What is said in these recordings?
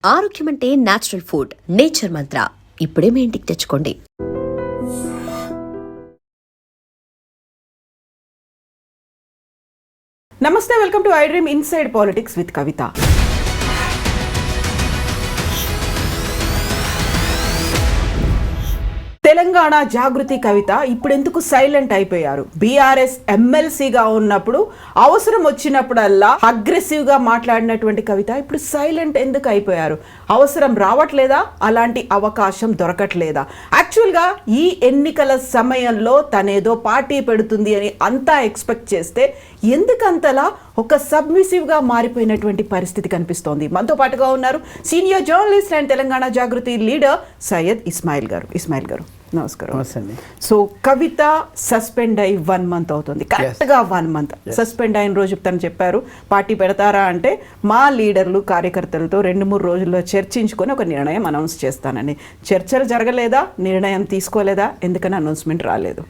ఆరోగ్యం అంటే natural food. Nature మంత్ర ఇప్పుడే మీ ఇంటికి తెచ్చుకోండి. నమస్తే, welcome to I dream inside politics with Kavitha. Telangana Jagruthi Kavitha ఇప్పుడెందుకు సైలెంట్ అయిపోయారు? బీఆర్ఎస్ ఎమ్మెల్సీగా ఉన్నప్పుడు అవసరం వచ్చినప్పుడల్లా అగ్రెసివ్ గా మాట్లాడినటువంటి కవిత ఇప్పుడు సైలెంట్ ఎందుకు అయిపోయారు? అవసరం రావట్లేదా? అలాంటి అవకాశం దొరకట్లేదా? యాక్చువల్గా ఈ ఎన్నికల సమయంలో తనేదో పార్టీ పెడుతుంది అని అంతా ఎక్స్పెక్ట్ చేస్తే ఎందుకంతలా ఒక సబ్మిసివ్గా మారిపోయినటువంటి పరిస్థితి కనిపిస్తోంది? మనతో పాటుగా ఉన్నారు senior journalist and Telangana Jagruthi leader Syed Ismail గారు. ఇస్మాయిల్ గారు నమస్కారం. సో కవిత సస్పెండ్ అయ్యి 1 month అవుతుంది, కరెక్ట్గా 1 month. సస్పెండ్ అయిన రోజు తను చెప్పారు పార్టీ పెడతారా అంటే మా లీడర్లు కార్యకర్తలతో 2-3 రోజుల్లో చర్చించుకొని ఒక నిర్ణయం అనౌన్స్ చేస్తానని. చర్చలు జరగలేదా? నిర్ణయం తీసుకోలేదా? ఎందుకని అనౌన్స్మెంట్ రాలేదు?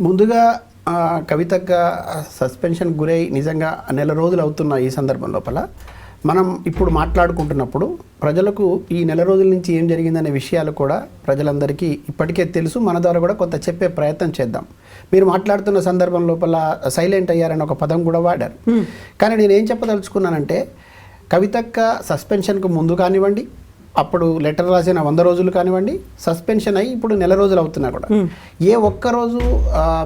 ముందుగా కవితగా సస్పెన్షన్ గురై నిజంగా 1 నెల రోజులు అవుతున్న ఈ సందర్భం లోపల మనం ఇప్పుడు మాట్లాడుకుంటున్నప్పుడు ప్రజలకు ఈ 1 నెల రోజుల నుంచి ఏం జరిగిందనే విషయాలు కూడా ప్రజలందరికీ ఇప్పటికే తెలుసు. మన ద్వారా కూడా కొంత చెప్పే ప్రయత్నం చేద్దాం. మీరు మాట్లాడుతున్న సందర్భం లోపల సైలెంట్ అయ్యారని ఒక పదం కూడా వాడారు. కానీ నేనేం చెప్పదలుచుకున్నానంటే కవితక్క సస్పెన్షన్కు ముందు కానివ్వండి, అప్పుడు లెటర్ రాసిన 100 రోజులు కానివ్వండి, సస్పెన్షన్ అయ్యి ఇప్పుడు 1 నెల రోజులు అవుతున్నా కూడా ఏ ఒక్కరోజు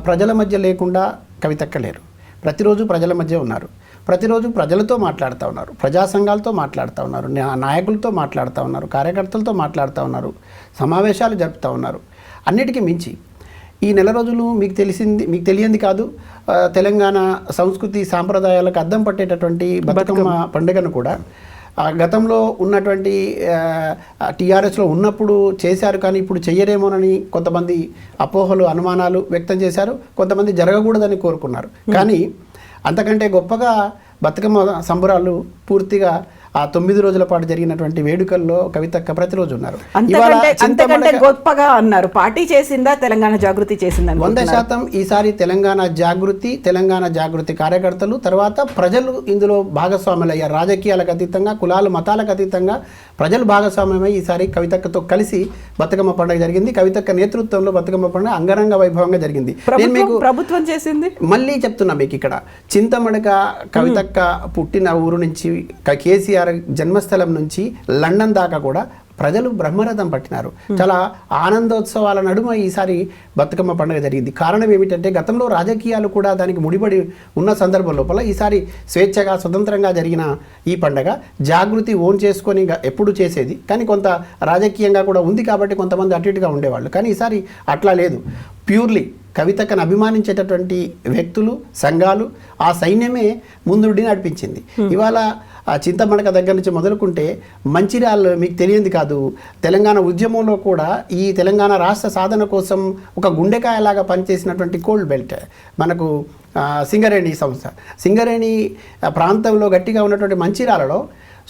ప్రజల మధ్య లేకుండా కవితక్క లేరు. ప్రతిరోజు ప్రజల మధ్య ఉన్నారు. ప్రతిరోజు ప్రజలతో మాట్లాడుతూ ఉన్నారు, ప్రజా సంఘాలతో మాట్లాడుతూ ఉన్నారు, నాయకులతో మాట్లాడుతూ ఉన్నారు, కార్యకర్తలతో మాట్లాడుతూ ఉన్నారు, సమావేశాలు జరుపుతూ ఉన్నారు. అన్నిటికీ మించి ఈ 1 నెల రోజులు మీకు తెలియంది కాదు, తెలంగాణ సంస్కృతి సాంప్రదాయాలకు అద్దం పట్టేటటువంటి బతుకమ్మ పండుగను కూడా గతంలో ఉన్నటువంటి టీఆర్ఎస్లో ఉన్నప్పుడు చేశారు, కానీ ఇప్పుడు చెయ్యరేమోనని కొంతమంది అపోహలు అనుమానాలు వ్యక్తం చేశారు. కొంతమంది జరగకూడదని కోరుకున్నారు. కానీ అంతకంటే గొప్పగా బతుకమ్మ సంబరాలు పూర్తిగా ఆ 9 రోజుల పాటు జరిగినటువంటి వేడుకల్లో కవితక్క ప్రతిరోజు ఉన్నారు. అంతకంటే గొప్పగా అన్నారు. పార్టీ చేసిందా, తెలంగాణ జాగృతి చేసిందా? 100% ఈసారి తెలంగాణ జాగృతి కార్యకర్తలు తర్వాత ప్రజలు ఇందులో భాగస్వాములు అయ్యారు. రాజకీయాలకు అతీతంగా, కులాలు మతాలకు అతీతంగా ప్రజలు భాగస్వామ్యమై ఈసారి కవితక్కతో కలిసి బతుకమ్మ పండుగ జరిగింది. కవితక్క నేతృత్వంలో బతుకమ్మ పండుగ అంగరంగ వైభవంగా జరిగింది. ప్రభుత్వం చేసింది. మళ్ళీ చెప్తున్నా మీకు, ఇక్కడ చింతమడక కవితక్క పుట్టిన ఊరు నుంచి కేసీఆర్ జన్మస్థలం నుంచి లండన్ దాకా కూడా ప్రజలు బ్రహ్మరథం పట్టినారు. చాలా ఆనందోత్సవాల నడుమ ఈసారి బతుకమ్మ పండుగ జరిగింది. కారణం ఏమిటంటే గతంలో రాజకీయాలు కూడా దానికి ముడిపడి ఉన్న సందర్భం లోపల ఈసారి స్వేచ్ఛగా స్వతంత్రంగా జరిగిన ఈ పండుగ జాగృతి ఓన్ చేసుకొని ఎప్పుడు చేసేది, కానీ కొంత రాజకీయంగా కూడా ఉంది కాబట్టి కొంతమంది అటు ఇటుగా ఉండేవాళ్ళు. కానీ ఈసారి అట్లా లేదు. ప్యూర్లీ కవితక్కను అభిమానించేటటువంటి వ్యక్తులు, సంఘాలు, ఆ సైన్యమే ముందుండి నడిపించింది. ఇవాళ ఆ చింతమడక దగ్గర నుంచి మొదలుకుంటే మంచిర్యాల మీకు తెలియంది కాదు, తెలంగాణ ఉద్యమంలో కూడా ఈ తెలంగాణ రాష్ట్ర సాధన కోసం ఒక గుండెకాయలాగా పనిచేసినటువంటి కోల్డ్ బెల్ట్ మనకు సింగరేణి సంస్థ. సింగరేణి ప్రాంతంలో గట్టిగా ఉన్నటువంటి మంచిర్యాలలో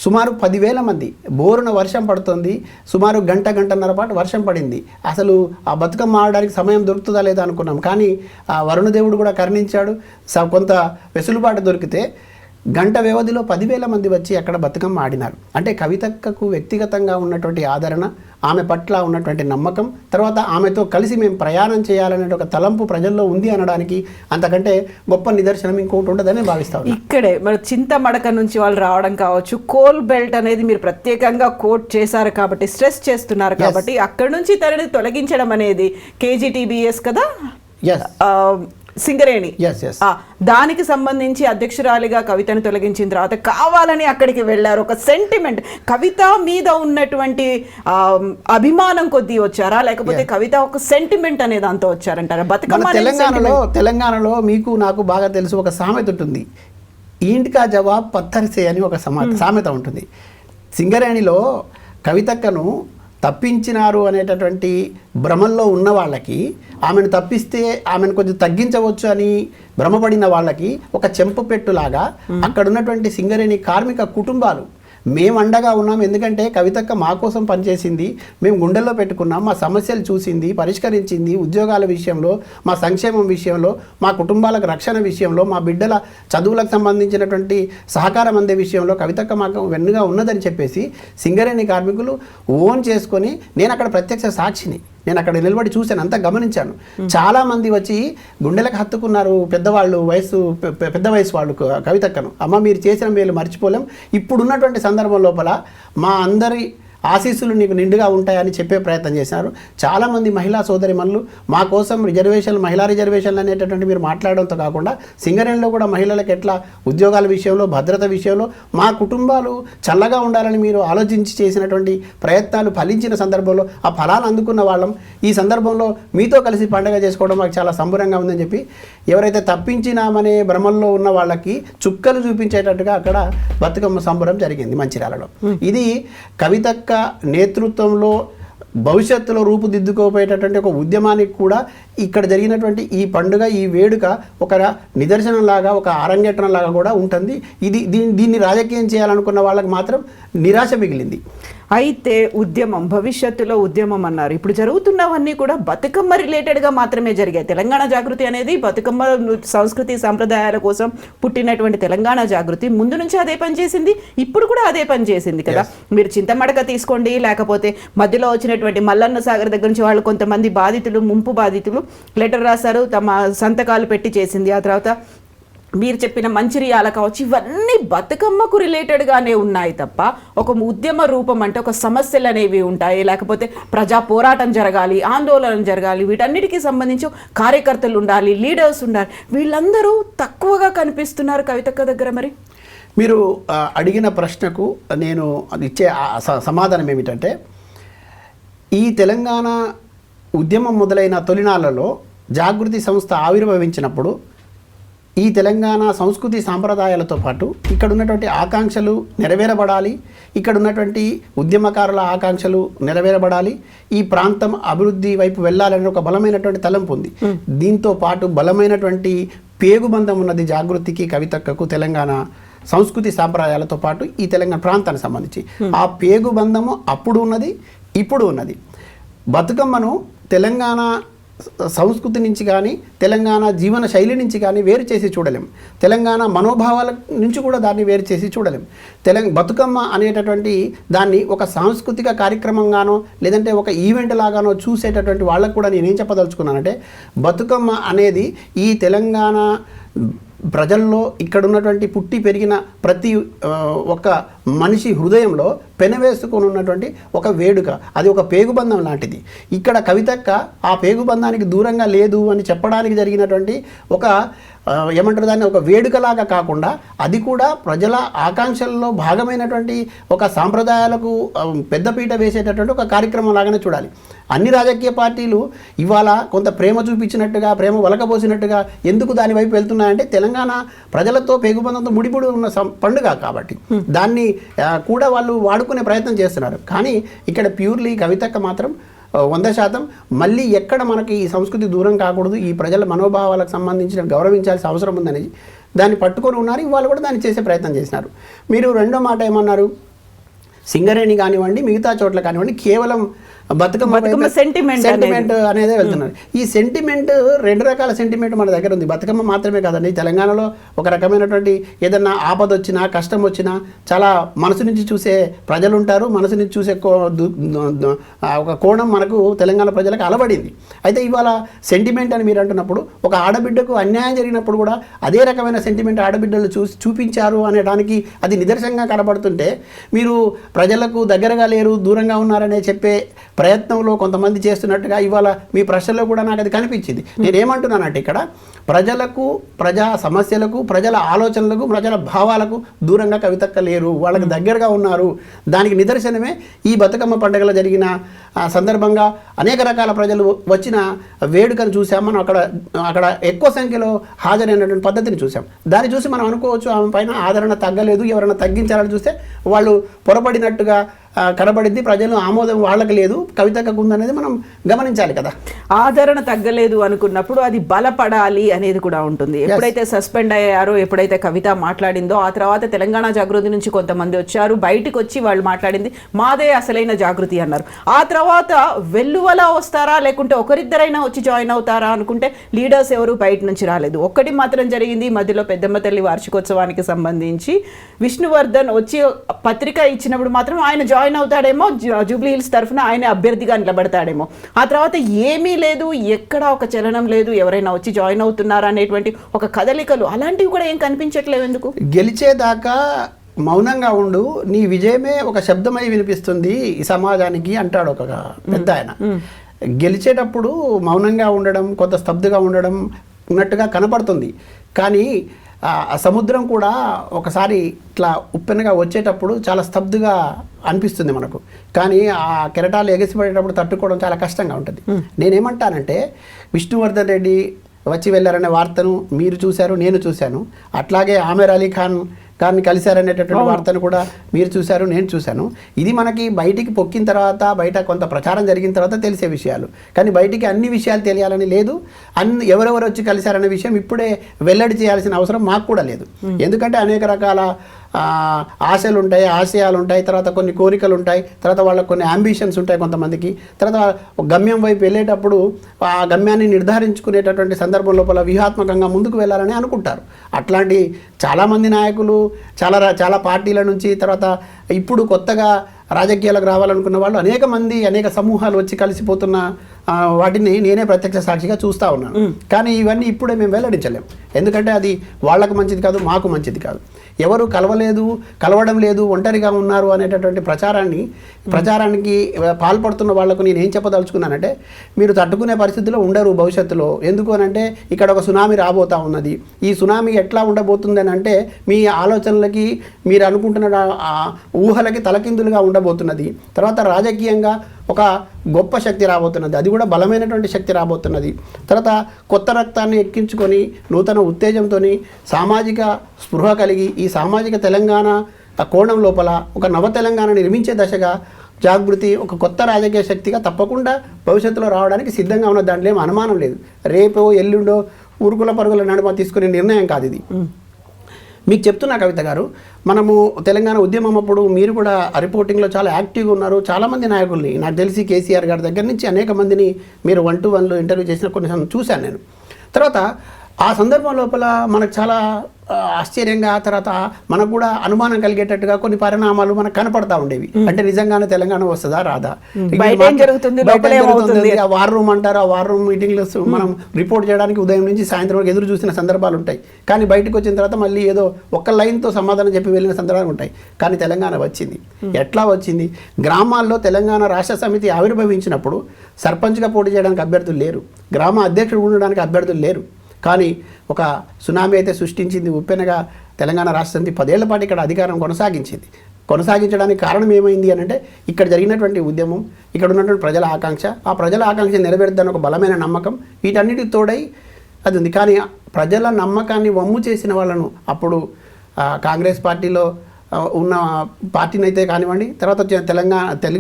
సుమారు 10,000 మంది, బోరున వర్షం పడుతుంది, సుమారు గంటన్నర పాటు వర్షం పడింది. అసలు ఆ బతుకమ్మ ఆడడానికి సమయం దొరుకుతుందా లేదా అనుకున్నాం, కానీ ఆ వరుణదేవుడు కూడా కరుణించాడు. కొంత వెసులుబాటు దొరికితే గంట వ్యవధిలో 10,000 మంది వచ్చి అక్కడ బతుకమ్మ ఆడినారు. అంటే కవితక్కకు వ్యక్తిగతంగా ఉన్నటువంటి ఆదరణ, ఆమె పట్ల ఉన్నటువంటి నమ్మకం, తర్వాత ఆమెతో కలిసి మేము ప్రయాణం చేయాలనే ఒక తలంపు ప్రజల్లో ఉంది అనడానికి అంతకంటే గొప్ప నిదర్శనం ఇంకోటి ఉండదని భావిస్తాం. ఇక్కడే మరి చింతమడక నుంచి వాళ్ళు రావడం కావచ్చు, కోల్ బెల్ట్ అనేది మీరు ప్రత్యేకంగా కోట్ చేశారు కాబట్టి, స్ట్రెస్ చేస్తున్నారు కాబట్టి అక్కడి నుంచి తనని తొలగించడం అనేది కేజీటీబీఎస్ కదా, సింగరేణి, దానికి సంబంధించి అధ్యక్షురాలిగా కవితను తొలగించిన తర్వాత కావాలని అక్కడికి వెళ్ళారు. ఒక సెంటిమెంట్, కవిత మీద ఉన్నటువంటి అభిమానం కొద్దీ వచ్చారా, లేకపోతే కవిత ఒక సెంటిమెంట్ అనేది అంతా వచ్చారంటారా? బతుకమ్మ తెలంగాణలో మీకు నాకు బాగా తెలుసు, ఒక సామెత ఉంటుంది, ఈంటికా జవాబ్ పత్తర్సే అని ఒక సామెత ఉంటుంది. సింగరేణిలో కవితక్కను తప్పించినారు అనేటటువంటి భ్రమల్లో ఉన్న వాళ్ళకి, ఆమెను తప్పిస్తే ఆమెను కొంచెం తగ్గించవచ్చు అని భ్రమపడిన వాళ్ళకి ఒక చెంపపెట్టులాగా అక్కడ ఉన్నటువంటి సింగరేణి కార్మిక కుటుంబాలు మేము అండగా ఉన్నాం, ఎందుకంటే కవితక్క మా కోసం పనిచేసింది, మేము గుండెల్లో పెట్టుకున్నాం, మా సమస్యలు చూసింది, పరిష్కరించింది, ఉద్యోగాల విషయంలో, మా సంక్షేమం విషయంలో, మా కుటుంబాలకు రక్షణ విషయంలో, మా బిడ్డల చదువులకు సంబంధించినటువంటి సహకారం అందే విషయంలో కవితక్క మాకు వెన్నుగా ఉన్నదని చెప్పేసి సింగరేణి కార్మికులు ఓన్ చేసుకొని, నేను అక్కడ ప్రత్యక్ష సాక్షిని, నేను అక్కడ నిలబడి చూశాను, అంతా గమనించాను. చాలామంది వచ్చి గుండెలకు హత్తుకున్నారు, పెద్దవాళ్ళు, పెద్ద వయసు వాళ్ళు కవితక్కను. అమ్మ మీరు చేసిన మేలు మర్చిపోలేం, ఇప్పుడున్నటువంటి సందర్భం లోపల మా అందరి ఆశీస్సులు నీకు నిండుగా ఉంటాయని చెప్పే ప్రయత్నం చేశారు. చాలామంది మహిళా సోదరిమణులు మా కోసం రిజర్వేషన్లు, మహిళా రిజర్వేషన్లు అనేటటువంటి మీరు మాట్లాడడంతో కాకుండా సింగరేణిలో కూడా మహిళలకు ఎట్లా ఉద్యోగాల విషయంలో, భద్రత విషయంలో మా కుటుంబాలు చల్లగా ఉండాలని మీరు ఆలోచించి చేసినటువంటి ప్రయత్నాలు ఫలించిన సందర్భంలో ఆ ఫలాలు అందుకున్న వాళ్ళం. ఈ సందర్భంలో మీతో కలిసి పండుగ చేసుకోవడం మాకు చాలా సంబరంగా ఉందని చెప్పి ఎవరైతే తప్పించినామనే భ్రమంలో ఉన్న వాళ్ళకి చుక్కలు చూపించేటట్టుగా అక్కడ బతుకమ్మ సంబరం జరిగింది మంచిర్యాలలో. ఇది కవితక్క నేతృత్వంలో భవిష్యత్తులో రూపుదిద్దుకోపోయేటటువంటి ఒక ఉద్యమానికి కూడా ఇక్కడ జరిగినటువంటి ఈ పండుగ, ఈ వేడుక ఒక నిదర్శనంలాగా, ఒక అరంగేట్రంలాగా కూడా ఉంటుంది. దీన్ని రాజకీయం చేయాలనుకున్న వాళ్ళకి మాత్రం నిరాశ మిగిలింది. అయితే ఉద్యమం, భవిష్యత్తులో ఉద్యమం అన్నారు. ఇప్పుడు జరుగుతున్నవన్నీ కూడా బతుకమ్మ రిలేటెడ్గా మాత్రమే జరిగాయి. తెలంగాణ జాగృతి అనేది బతుకమ్మ సంస్కృతి సంప్రదాయాల కోసం పుట్టినటువంటి తెలంగాణ జాగృతి ముందు నుంచి అదే పని చేసింది, ఇప్పుడు కూడా అదే పని చేసింది కదా. మీరు చింతమడక తీసుకోండి, లేకపోతే మధ్యలో వచ్చినటువంటి మల్లన్న సాగర్ దగ్గర నుంచి వాళ్ళు కొంతమంది బాధితులు, ముంపు బాధితులు లెటర్ రాశారు, తమ సంతకాలు పెట్టి చేసింది. ఆ తర్వాత మీరు చెప్పిన మంచిర్యాల కావచ్చు, ఇవన్నీ బతుకమ్మకు రిలేటెడ్గానే ఉన్నాయి తప్ప ఒక ఉద్యమ రూపం అంటే ఒక సమస్యలు అనేవి ఉంటాయి, లేకపోతే ప్రజా పోరాటం జరగాలి, ఆందోళన జరగాలి, వీటన్నిటికీ సంబంధించి కార్యకర్తలు ఉండాలి, లీడర్స్ ఉండాలి. వీళ్ళందరూ తక్కువగా కనిపిస్తున్నారు కవితక్క దగ్గర. మరి మీరు అడిగిన ప్రశ్నకు నేను ఇచ్చే సమాధానం ఏమిటంటే, ఈ తెలంగాణ ఉద్యమం మొదలైన తొలినాళ్లలో జాగృతి సంస్థ ఆవిర్భవించినప్పుడు ఈ తెలంగాణ సంస్కృతి సాంప్రదాయాలతో పాటు ఇక్కడ ఉన్నటువంటి ఆకాంక్షలు నెరవేరబడాలి, ఇక్కడ ఉన్నటువంటి ఉద్యమకారుల ఆకాంక్షలు నెరవేరబడాలి, ఈ ప్రాంతం అభివృద్ధి వైపు వెళ్ళాలని ఒక బలమైనటువంటి తలంపు ఉంది. దీంతో పాటు బలమైనటువంటి పేగుబంధం ఉన్నది జాగృతికి, కవితక్కకు, తెలంగాణ సంస్కృతి సాంప్రదాయాలతో పాటు ఈ తెలంగాణ ప్రాంతానికి సంబంధించి. ఆ పేగుబంధము అప్పుడు ఉన్నది, ఇప్పుడు ఉన్నది. బతుకమ్మను తెలంగాణ సంస్కృతి నుంచి కానీ, తెలంగాణ జీవన శైలి నుంచి కానీ వేరు చేసి చూడలేం. తెలంగాణ మనోభావాల నుంచి కూడా దాన్ని వేరు చేసి చూడలేం. బతుకమ్మ అనేటటువంటి దాన్ని ఒక సాంస్కృతిక కార్యక్రమంగానో లేదంటే ఒక ఈవెంట్ లాగానో చూసేటటువంటి వాళ్ళకు కూడా నేనేం చెప్పదలుచుకున్నానంటే, బతుకమ్మ అనేది ఈ తెలంగాణ ప్రజల్లో, ఇక్కడ ఉన్నటువంటి పుట్టి పెరిగిన ప్రతి ఒక్క మనిషి హృదయంలో పెనవేసుకొని ఉన్నటువంటి ఒక వేడుక, అది ఒక పేగుబంధం లాంటిది. ఇక్కడ కవితక్క ఆ పేగుబంధానికి దూరంగా లేదు అని చెప్పడానికి జరిగినటువంటి ఒక ఏమంటారు దాన్ని, ఒక వేడుకలాగా కాకుండా అది కూడా ప్రజల ఆకాంక్షల్లో భాగమైనటువంటి ఒక సాంప్రదాయాలకు పెద్దపీట వేసేటటువంటి ఒక కార్యక్రమం లాగానే చూడాలి. అన్ని రాజకీయ పార్టీలు ఇవాళ కొంత ప్రేమ చూపించినట్టుగా, ప్రేమ వలకబోసినట్టుగా ఎందుకు దాని వైపు వెళ్తున్నాయంటే, తెలంగాణ ప్రజలతో పేగుబంధంతో ముడిపడి ఉన్న పండుగ కాబట్టి దాన్ని కూడా వాళ్ళు వాడుకునే ప్రయత్నం చేస్తున్నారు. కానీ ఇక్కడ ప్యూర్లీ కవితక్క మాత్రం 100% మళ్ళీ ఎక్కడ మనకి ఈ సంస్కృతి దూరం కాకూడదు, ఈ ప్రజల మనోభావాలకు సంబంధించిన గౌరవించాల్సిన అవసరం ఉందని దాన్ని పట్టుకొని ఉన్నారు. ఇవాళ కూడా దాన్ని చేసే ప్రయత్నం చేసినారు. మీరు రెండో మాట ఏమన్నారు, సింగరేణి కానివ్వండి, మిగతా చోట్ల కానివ్వండి, కేవలం బతుకమ్మ సెంటిమెంట్ అనేది వెళ్తున్నారు. ఈ సెంటిమెంట్, రెండు రకాల సెంటిమెంట్ మన దగ్గర ఉంది. బతుకమ్మ మాత్రమే కాదండి, తెలంగాణలో ఒక రకమైనటువంటి ఏదన్నా ఆపద వచ్చినా, కష్టం వచ్చినా చాలా మనసు నుంచి చూసే ప్రజలు ఉంటారు. మనసు నుంచి చూసే ఒక కోణం మనకు తెలంగాణ ప్రజలకు అలవడింది. అయితే ఇవాళ సెంటిమెంట్ అని మీరు అంటున్నప్పుడు, ఒక ఆడబిడ్డకు అన్యాయం జరిగినప్పుడు కూడా అదే రకమైన సెంటిమెంట్ ఆడబిడ్డలు చూపించారు అనేదానికి అది నిదర్శనంగా కనబడుతుంటే, మీరు ప్రజలకు దగ్గరగా లేరు, దూరంగా ఉన్నారనే చెప్పే ప్రయత్నంలో కొంతమంది చేస్తున్నట్టుగా ఇవాళ మీ ప్రశ్నలో కూడా నాకు అది కనిపించింది. నేనేమంటున్నానంటే, ఇక్కడ ప్రజలకు, ప్రజా సమస్యలకు, ప్రజల ఆలోచనలకు, ప్రజల భావాలకు దూరంగా కవితక్క లేరు, వాళ్ళకి దగ్గరగా ఉన్నారు. దానికి నిదర్శనమే ఈ బతుకమ్మ పండుగలో జరిగిన సందర్భంగా అనేక రకాల ప్రజలు వచ్చిన వేడుకను చూసాం. మనం అక్కడ ఎక్కువ సంఖ్యలో హాజరైనటువంటి పద్ధతిని చూసాం. దాన్ని చూసి మనం అనుకోవచ్చు ఆమె పైన ఆదరణ తగ్గలేదు, ఎవరైనా తగ్గించాలని చూస్తే వాళ్ళు పొరపడినట్టుగా కనబడింది, ప్రజలు ఆమోదం వాళ్ళకి లేదు, కవితకు ఉందనేది మనం గమనించాలి కదా. ఆదరణ తగ్గలేదు అనుకున్నప్పుడు అది బలపడాలి అనేది కూడా ఉంటుంది. ఎప్పుడైతే సస్పెండ్ అయ్యారో, ఎప్పుడైతే కవిత మాట్లాడిందో, ఆ తర్వాత తెలంగాణ జాగృతి నుంచి కొంతమంది వచ్చారు, బయటకు వచ్చి వాళ్ళు మాట్లాడింది మాదే అసలైన జాగృతి అన్నారు. ఆ తర్వాత వెల్లువలా వస్తారా లేకుంటే ఒకరిద్దరైనా వచ్చి జాయిన్ అవుతారా అనుకుంటే లీడర్స్ ఎవరు బయట నుంచి రాలేదు. ఒక్కటి మాత్రం జరిగింది, మధ్యలో పెద్దమ్మ తల్లి వార్షికోత్సవానికి సంబంధించి విష్ణువర్ధన్ వచ్చి పత్రిక ఇచ్చినప్పుడు మాత్రం ఆయన జాయిన్ అవుతాడేమో, జూబ్లీ హిల్స్ తరఫున ఆయన అభ్యర్థిగా నిలబడతాడేమో. ఆ తర్వాత ఏమీ లేదు, ఎక్కడ ఒక చలనం లేదు, ఎవరైనా వచ్చి జాయిన్ అవుతున్నారా అనేటువంటి ఒక కదలికలు అలాంటివి కూడా ఏం కనిపించట్లేవు. ఎందుకు? గెలిచేదాకా మౌనంగా ఉండు, నీ విజయమే ఒక శబ్దమై వినిపిస్తుంది ఈ సమాజానికి అంటాడు ఒక పెద్ద ఆయన. గెలిచేటప్పుడు మౌనంగా ఉండడం, కొంత స్తబ్దుగా ఉండడం ఉన్నట్టుగా కనపడుతుంది. కానీ ఆ సముద్రం కూడా ఒకసారి ఇట్లా ఉప్పెనగా వచ్చేటప్పుడు చాలా స్తబ్దుగా అనిపిస్తుంది మనకు. కానీ ఆ కెరటాలు ఎగసిపడేటప్పుడు తట్టుకోవడం చాలా కష్టంగా ఉంటుంది. నేనేమంటానంటే, విష్ణువర్ధన్ రెడ్డి వచ్చి వెళ్ళారనే వార్తను మీరు చూశారు, నేను చూశాను. అట్లాగే ఆమెర్ అలీ ఖాన్ గారిని కలిశారనేటటువంటి వార్తను కూడా మీరు చూశారు, నేను చూశాను. ఇది మనకి బయటికి పొక్కిన తర్వాత, బయట కొంత ప్రచారం జరిగిన తర్వాత తెలిసే విషయాలు. కానీ బయటికి అన్ని విషయాలు తెలియాలని లేదు. ఎవరెవరు వచ్చి కలిశారనే విషయం ఇప్పుడే వెల్లడి చేయాల్సిన అవసరం మాకు కూడా లేదు. ఎందుకంటే అనేక రకాల ఆశలు ఉంటాయి, ఆశయాలు ఉంటాయి, తర్వాత కొన్ని కోరికలు ఉంటాయి, తర్వాత వాళ్ళకి కొన్ని అంబిషన్స్ ఉంటాయి కొంతమందికి. తర్వాత గమ్యం వైపు వెళ్ళేటప్పుడు ఆ గమ్యాన్ని నిర్ధారించుకునేటటువంటి సందర్భం లోపల వ్యూహాత్మకంగా ముందుకు వెళ్ళాలని అనుకుంటారు. అట్లాంటి చాలామంది నాయకులు చాలా పార్టీల నుంచి, తర్వాత ఇప్పుడు కొత్తగా రాజకీయాలకు రావాలనుకున్న వాళ్ళు అనేక మంది, అనేక సమూహాలు వచ్చి కలిసిపోతున్న వాటిని నేనే ప్రత్యక్ష సాక్షిగా చూస్తూ ఉన్నాను. కానీ ఇవన్నీ ఇప్పుడే మేము వెల్లడించలేం. ఎందుకంటే అది వాళ్ళకు మంచిది కాదు, మాకు మంచిది కాదు. ఎవరు కలవడం లేదు, ఒంటరిగా ఉన్నారు అనేటటువంటి ప్రచారానికి పాల్పడుతున్న వాళ్లకు నేను ఏం చెప్పదలుచుకున్నానంటే, మీరు తట్టుకునే పరిస్థితిలో ఉండరు భవిష్యత్తులో. ఎందుకు అనంటే, ఇక్కడ ఒక సునామీ రాబోతా ఉన్నది. ఈ సునామీ ఎట్లా ఉండబోతుంది అని అంటే, మీ ఆలోచనలకి, మీరు అనుకుంటున్న ఊహలకి తలకిందులుగా ఉండబోతున్నది. తర్వాత రాజకీయంగా ఒక గొప్ప శక్తి రాబోతున్నది, అది కూడా బలమైనటువంటి శక్తి రాబోతున్నది. తర్వాత కొత్త రక్తాన్ని ఎక్కించుకొని, నూతన ఉత్తేజంతో, సామాజిక స్పృహ కలిగి, ఈ సామాజిక తెలంగాణ కోణం లోపల ఒక నవ తెలంగాణ నిర్మించే దశగా జాగృతి ఒక కొత్త రాజకీయ శక్తిగా తప్పకుండా భవిష్యత్తులో రావడానికి సిద్ధంగా ఉన్న దాంట్లో ఏం అనుమానం లేదు. రేపో ఎల్లుండో ఉరుకుల పరుగుల నడుమ తీసుకునే నిర్ణయం కాదు ఇది. మీకు చెప్తున్నా కవిత గారు, మనము తెలంగాణ ఉద్యమం అప్పుడు మీరు కూడా రిపోర్టింగ్లో చాలా యాక్టివ్గా ఉన్నారు. చాలామంది నాయకుల్ని, నాకు తెలిసి కేసీఆర్ గారి దగ్గర నుంచి అనేక మందిని మీరు 1-to-1 ఇంటర్వ్యూ చేసిన కొన్ని చూశాను నేను. తర్వాత ఆ సందర్భం లోపల మనకు చాలా ఆశ్చర్యంగా, తర్వాత మనకు కూడా అనుమానం కలిగేటట్టుగా కొన్ని పరిణామాలు మనకు కనపడతా ఉండేవి. అంటే నిజంగానే తెలంగాణ వస్తుందా రాదా, ఆ వార్ రూమ్ అంటారు, ఆ వార్ రూమ్ మీటింగ్లో మనం రిపోర్ట్ చేయడానికి ఉదయం నుంచి సాయంత్రం వరకు ఎదురు చూసిన సందర్భాలు ఉంటాయి. కానీ బయటకు వచ్చిన తర్వాత మళ్ళీ ఏదో ఒక్క లైన్తో సమాధానం చెప్పి వెళ్ళిన సందర్భాలు ఉంటాయి. కానీ తెలంగాణ వచ్చింది. ఎట్లా వచ్చింది? గ్రామాల్లో తెలంగాణ రాష్ట్ర సమితి ఆవిర్భవించినప్పుడు సర్పంచ్గా పోటీ చేయడానికి అభ్యర్థులు లేరు, గ్రామ అధ్యక్షుడు ఉండడానికి అభ్యర్థులు లేరు. కానీ ఒక సునామీ అయితే సృష్టించింది. ఉప్పెనగా తెలంగాణ రాష్ట్ర సమితి 10 ఏళ్ల పాటు ఇక్కడ అధికారం కొనసాగించడానికి కారణం ఏమైంది అని అంటే, ఇక్కడ జరిగినటువంటి ఉద్యమం, ఇక్కడ ఉన్నటువంటి ప్రజల ఆకాంక్ష, ఆ ప్రజల ఆకాంక్ష నెరవేరుద్దని ఒక బలమైన నమ్మకం, వీటన్నిటికి తోడై అది ఉంది. కానీ ప్రజల నమ్మకాన్ని వమ్ము చేసిన వాళ్ళను అప్పుడు కాంగ్రెస్ పార్టీలో ఉన్న పార్టీని అయితే కానివ్వండి, తర్వాత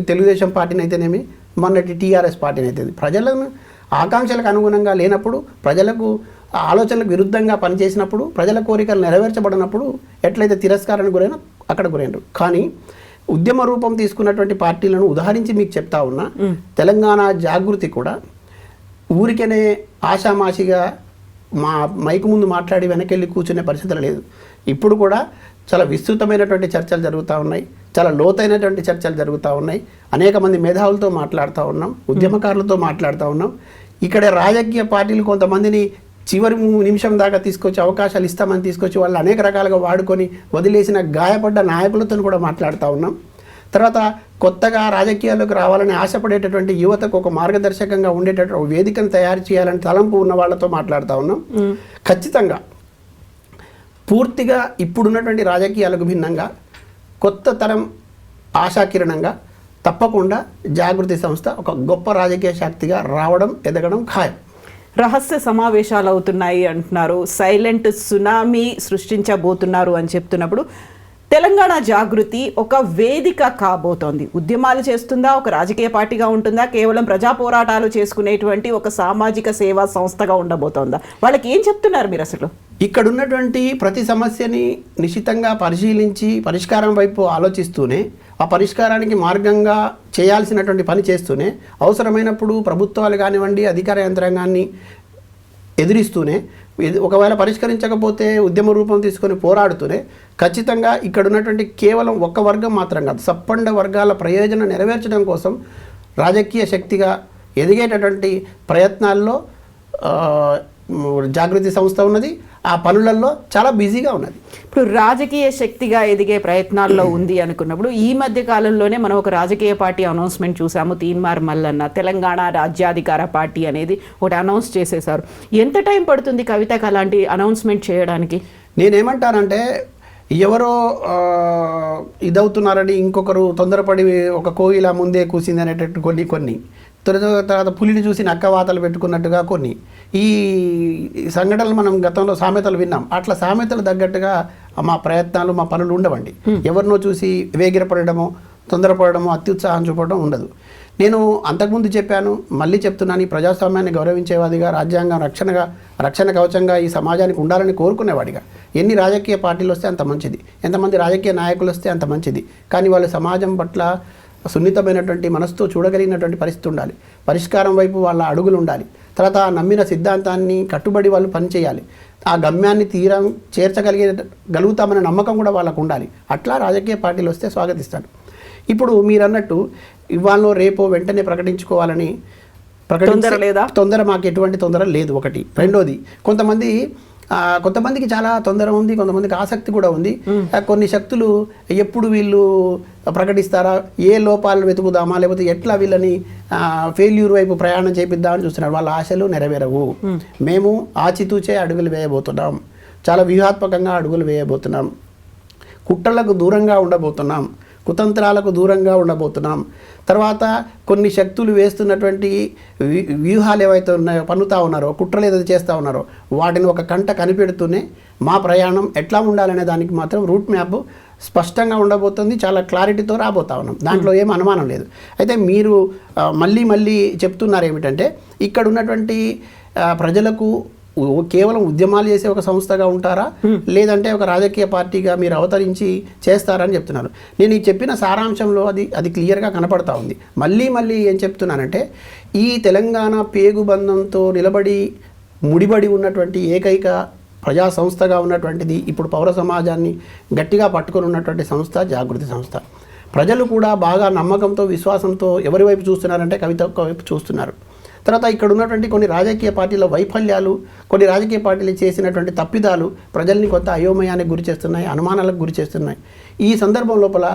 తెలుగుదేశం పార్టీని అయితేనేమి, మొన్నటి టీఆర్ఎస్ పార్టీని అయితే, ప్రజలను ఆకాంక్షలకు అనుగుణంగా లేనప్పుడు, ప్రజలకు ఆలోచనలకు విరుద్ధంగా పనిచేసినప్పుడు, ప్రజల కోరికలు నెరవేర్చబడినప్పుడు ఎట్లయితే తిరస్కారానికి గురైనా అక్కడ గురైనరు. కానీ ఉద్యమ రూపం తీసుకున్నటువంటి పార్టీలను ఉదాహరించి మీకు చెప్తా ఉన్నా, తెలంగాణ జాగృతి కూడా ఊరికనే ఆషామాషిగా మైకు ముందు మాట్లాడి వెనకెళ్ళి కూర్చునే పరిస్థితులు లేదు. ఇప్పుడు కూడా చాలా విస్తృతమైనటువంటి చర్చలు జరుగుతూ ఉన్నాయి, చాలా లోతైనటువంటి చర్చలు జరుగుతూ ఉన్నాయి. అనేక మంది మేధావులతో మాట్లాడుతూ ఉన్నాం, ఉద్యమకారులతో మాట్లాడుతూ ఉన్నాం. ఇక్కడ రాజకీయ పార్టీలు కొంతమందిని చివరి నిమిషం దాకా తీసుకొచ్చి అవకాశాలు ఇస్తామని తీసుకొచ్చి వాళ్ళు అనేక రకాలుగా వాడుకొని వదిలేసిన గాయపడ్డ నాయకులతో కూడా మాట్లాడుతూ ఉన్నాం. తర్వాత కొత్తగా రాజకీయాల్లోకి రావాలని ఆశపడేటటువంటి యువతకు ఒక మార్గదర్శకంగా ఉండేటటువంటి వేదికను తయారు చేయాలని తలంపు ఉన్న వాళ్ళతో మాట్లాడుతూ ఉన్నాం. ఖచ్చితంగా పూర్తిగా ఇప్పుడున్నటువంటి రాజకీయాలకు భిన్నంగా కొత్త తరం ఆశాకిరణంగా తప్పకుండా జాగృతి సంస్థ ఒక గొప్ప రాజకీయ శక్తిగా రావడం, ఎదగడం ఖాయం. రహస్య సమావేశాలు అవుతున్నాయి అంటున్నారు, సైలెంట్ సునామీ సృష్టించబోతున్నారు అని చెప్తున్నప్పుడు తెలంగాణ జాగృతి ఒక వేదిక కాబోతోంది. ఉద్యమాలు చేస్తుందా, ఒక రాజకీయ పార్టీగా ఉంటుందా, కేవలం ప్రజా పోరాటాలు చేసుకునేటువంటి ఒక సామాజిక సేవా సంస్థగా ఉండబోతోందా? వాళ్ళకి ఏం చెప్తున్నారు మీరు అసలు? ఇక్కడ ఉన్నటువంటి ప్రతి సమస్యని నిశితంగా పరిశీలించి పరిష్కారం వైపు ఆలోచిస్తూనే, ఆ పరిష్కారానికి మార్గంగా చేయాల్సినటువంటి పని చేస్తూనే, అవసరమైనప్పుడు ప్రభుత్వాలు కానివ్వండి అధికార యంత్రాంగాన్ని ఎదిరిస్తూనే, ఒకవేళ పరిష్కరించకపోతే ఉద్యమ రూపం తీసుకొని పోరాడుతూనే ఖచ్చితంగా ఇక్కడ ఉన్నటువంటి కేవలం ఒక్క వర్గం మాత్రం కాదు, సప్పండ వర్గాల ప్రయోజనం నెరవేర్చడం కోసం రాజకీయ శక్తిగా ఎదిగేటటువంటి ప్రయత్నాల్లో జాగృతి సంస్థ ఉన్నది. ఆ పనులలో చాలా బిజీగా ఉన్నది. ఇప్పుడు రాజకీయ శక్తిగా ఎదిగే ప్రయత్నాల్లో ఉంది అనుకున్నప్పుడు ఈ మధ్య కాలంలోనే మనం ఒక రాజకీయ పార్టీ అనౌన్స్మెంట్ చూసాము. తీన్మార్ మల్లన్న తెలంగాణ రాజ్యాధికార పార్టీ అనేది ఒకటి అనౌన్స్ చేసేశారు. ఎంత టైం పడుతుంది కవితకు అలాంటి అనౌన్స్మెంట్ చేయడానికి? నేనేమంటానంటే, ఎవరో ఇదవుతున్నారని ఇంకొకరు తొందరపడి ఒక కోయిల ముందే కూసింది అనేటట్టు కొన్ని తర్వాత పులిని చూసి నక్క వాతలు పెట్టుకున్నట్టుగా కొన్ని ఈ సంఘటనలు మనం గతంలో సామెతలు విన్నాం. అట్లా సామెతలు తగ్గట్టుగా మా ప్రయత్నాలు మా పనులు ఉండవండి. ఎవరినో చూసి వేగిరపడడమో తొందరపడడమో అత్యుత్సాహం చూపడం ఉండదు. నేను అంతకుముందు చెప్పాను, మళ్ళీ చెప్తున్నాను, ఈ ప్రజాస్వామ్యాన్ని గౌరవించేవాదిగా, రాజ్యాంగం రక్షణ కవచంగా ఈ సమాజానికి ఉండాలని కోరుకునేవాడిగా. ఎన్ని రాజకీయ పార్టీలు వస్తే అంత మంచిది, ఎంతమంది రాజకీయ నాయకులు వస్తే అంత మంచిది. కానీ వాళ్ళు సమాజం పట్ల సున్నితమైనటువంటి మనసుతో చూడగలిగినటువంటి పరిస్థితి ఉండాలి. పరిష్కారం వైపు వాళ్ళ అడుగులు ఉండాలి. తర్వాత నమ్మిన సిద్ధాంతాన్ని కట్టుబడి వాళ్ళు పనిచేయాలి. ఆ గమ్యాన్ని చేర్చగలుగుతామనే నమ్మకం కూడా వాళ్ళకు ఉండాలి. అట్లా రాజకీయ పార్టీలు వస్తే స్వాగతిస్తాను. ఇప్పుడు మీరు అన్నట్టు ఇవాళ రేపో వెంటనే ప్రకటించుకోవాలని తొందర మాకు ఎటువంటి తొందర లేదు. ఒకటి. రెండోది, కొంతమందికి చాలా తొందర ఉంది, కొంతమందికి ఆసక్తి కూడా ఉంది. కొన్ని శక్తులు ఎప్పుడు వీళ్ళు ప్రకటిస్తారా, ఏ లోపాలు వెతుకుదామా, లేకపోతే ఎట్లా వీళ్ళని ఫెయిల్యూర్ వైపు ప్రయాణం చేపిద్దామని చూస్తున్నారు. వాళ్ళ ఆశలు నెరవేరవు. మేము ఆచితూచే అడుగులు వేయబోతున్నాం, చాలా వ్యూహాత్మకంగా అడుగులు వేయబోతున్నాం, కుట్రలకు దూరంగా ఉండబోతున్నాం, కుతంత్రాలకు దూరంగా ఉండబోతున్నాం. తర్వాత కొన్ని శక్తులు వేస్తున్నటువంటి వ్యూహాలు ఏవైతే ఉన్నాయో, పన్నుతా ఉన్నారో, కుట్రలు ఏదైతే చేస్తూ ఉన్నారో వాటిని ఒక కంట కనిపెడుతూనే మా ప్రయాణం ఎట్లా ఉండాలనే దానికి మాత్రం రూట్ మ్యాప్ స్పష్టంగా ఉండబోతుంది. చాలా క్లారిటీతో రాబోతా ఉన్నాం, దాంట్లో ఏం అనుమానం లేదు. అయితే మీరు మళ్ళీ చెప్తున్నారు ఏమిటంటే, ఇక్కడ ఉన్నటువంటి ప్రజలకు కేవలం ఉద్యమాలు చేసే ఒక సంస్థగా ఉంటారా, లేదంటే ఒక రాజకీయ పార్టీగా మీరు అవతరించి చేస్తారని చెప్తున్నారు. నేను ఈ చెప్పిన సారాంశంలో అది క్లియర్గా కనపడతా ఉంది. మళ్ళీ ఏం చెప్తున్నానంటే, ఈ తెలంగాణ పేగుబంధంతో ముడిబడి ఉన్నటువంటి ఏకైక ప్రజా సంస్థగా ఉన్నటువంటిది, ఇప్పుడు పౌర సమాజాన్ని గట్టిగా పట్టుకొని ఉన్నటువంటి సంస్థ జాగృతి సంస్థ. ప్రజలు కూడా బాగా నమ్మకంతో విశ్వాసంతో ఎవరి వైపు చూస్తున్నారంటే కవిత వైపు చూస్తున్నారు. తర్వాత ఇక్కడ ఉన్నటువంటి కొన్ని రాజకీయ పార్టీల వైఫల్యాలు, కొన్ని రాజకీయ పార్టీలు చేసినటువంటి తప్పిదాలు ప్రజల్ని కొంత అయోమయానికి గురి చేస్తున్నాయి, అనుమానాలకు గురి చేస్తున్నాయి. ఈ సందర్భం లోపల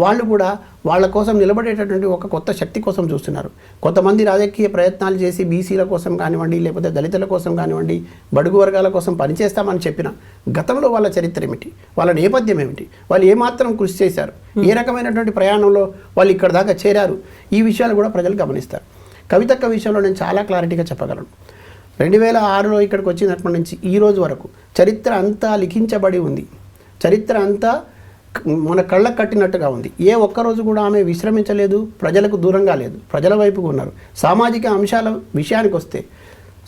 వాళ్ళు కూడా వాళ్ళ కోసం నిలబడేటటువంటి ఒక కొత్త శక్తి కోసం చూస్తున్నారు. కొంతమంది రాజకీయ ప్రయత్నాలు చేసి బీసీల కోసం కానివ్వండి, లేకపోతే దళితుల కోసం కానివ్వండి, బడుగు వర్గాల కోసం పనిచేస్తామని చెప్పిన గతంలో వాళ్ళ చరిత్ర ఏమిటి, వాళ్ళ నేపథ్యం ఏమిటి, వాళ్ళు ఏమాత్రం కృషి చేశారు, ఏ రకమైనటువంటి ప్రయాణంలో వాళ్ళు ఇక్కడ దాకా చేరారు, ఈ విషయాలు కూడా ప్రజలు గమనిస్తారు. కవితక్క విషయంలో నేను చాలా క్లారిటీగా చెప్పగలను. 2006లో ఇక్కడికి వచ్చినప్పటి నుంచి ఈ రోజు వరకు చరిత్ర అంతా లిఖించబడి ఉంది. చరిత్ర అంతా మన కళ్ళకు కట్టినట్టుగా ఉంది. ఏ ఒక్కరోజు కూడా ఆమె విశ్రమించలేదు, ప్రజలకు దూరంగా లేదు, ప్రజల వైపుగా ఉన్నారు. సామాజిక అంశాల విషయానికి వస్తే,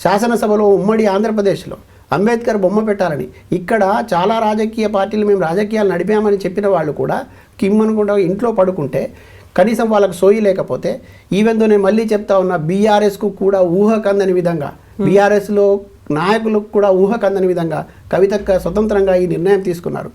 శాసనసభలో ఉమ్మడి ఆంధ్రప్రదేశ్లో అంబేద్కర్ బొమ్మ పెట్టాలని ఇక్కడ చాలా రాజకీయ పార్టీలు మేము రాజకీయాలు నడిపామని చెప్పిన వాళ్ళు కూడా కిమ్మనుకుండా ఇంట్లో పడుకుంటే, కనీసం వాళ్ళకు సోయి లేకపోతే, ఈవెన్ దో నేను మళ్ళీ చెప్తా ఉన్నా, బీఆర్ఎస్కు కూడా ఊహకందని విధంగా, బీఆర్ఎస్లో నాయకులకు కూడా ఊహకందని విధంగా కవితక్క స్వతంత్రంగా ఈ నిర్ణయం తీసుకున్నారు,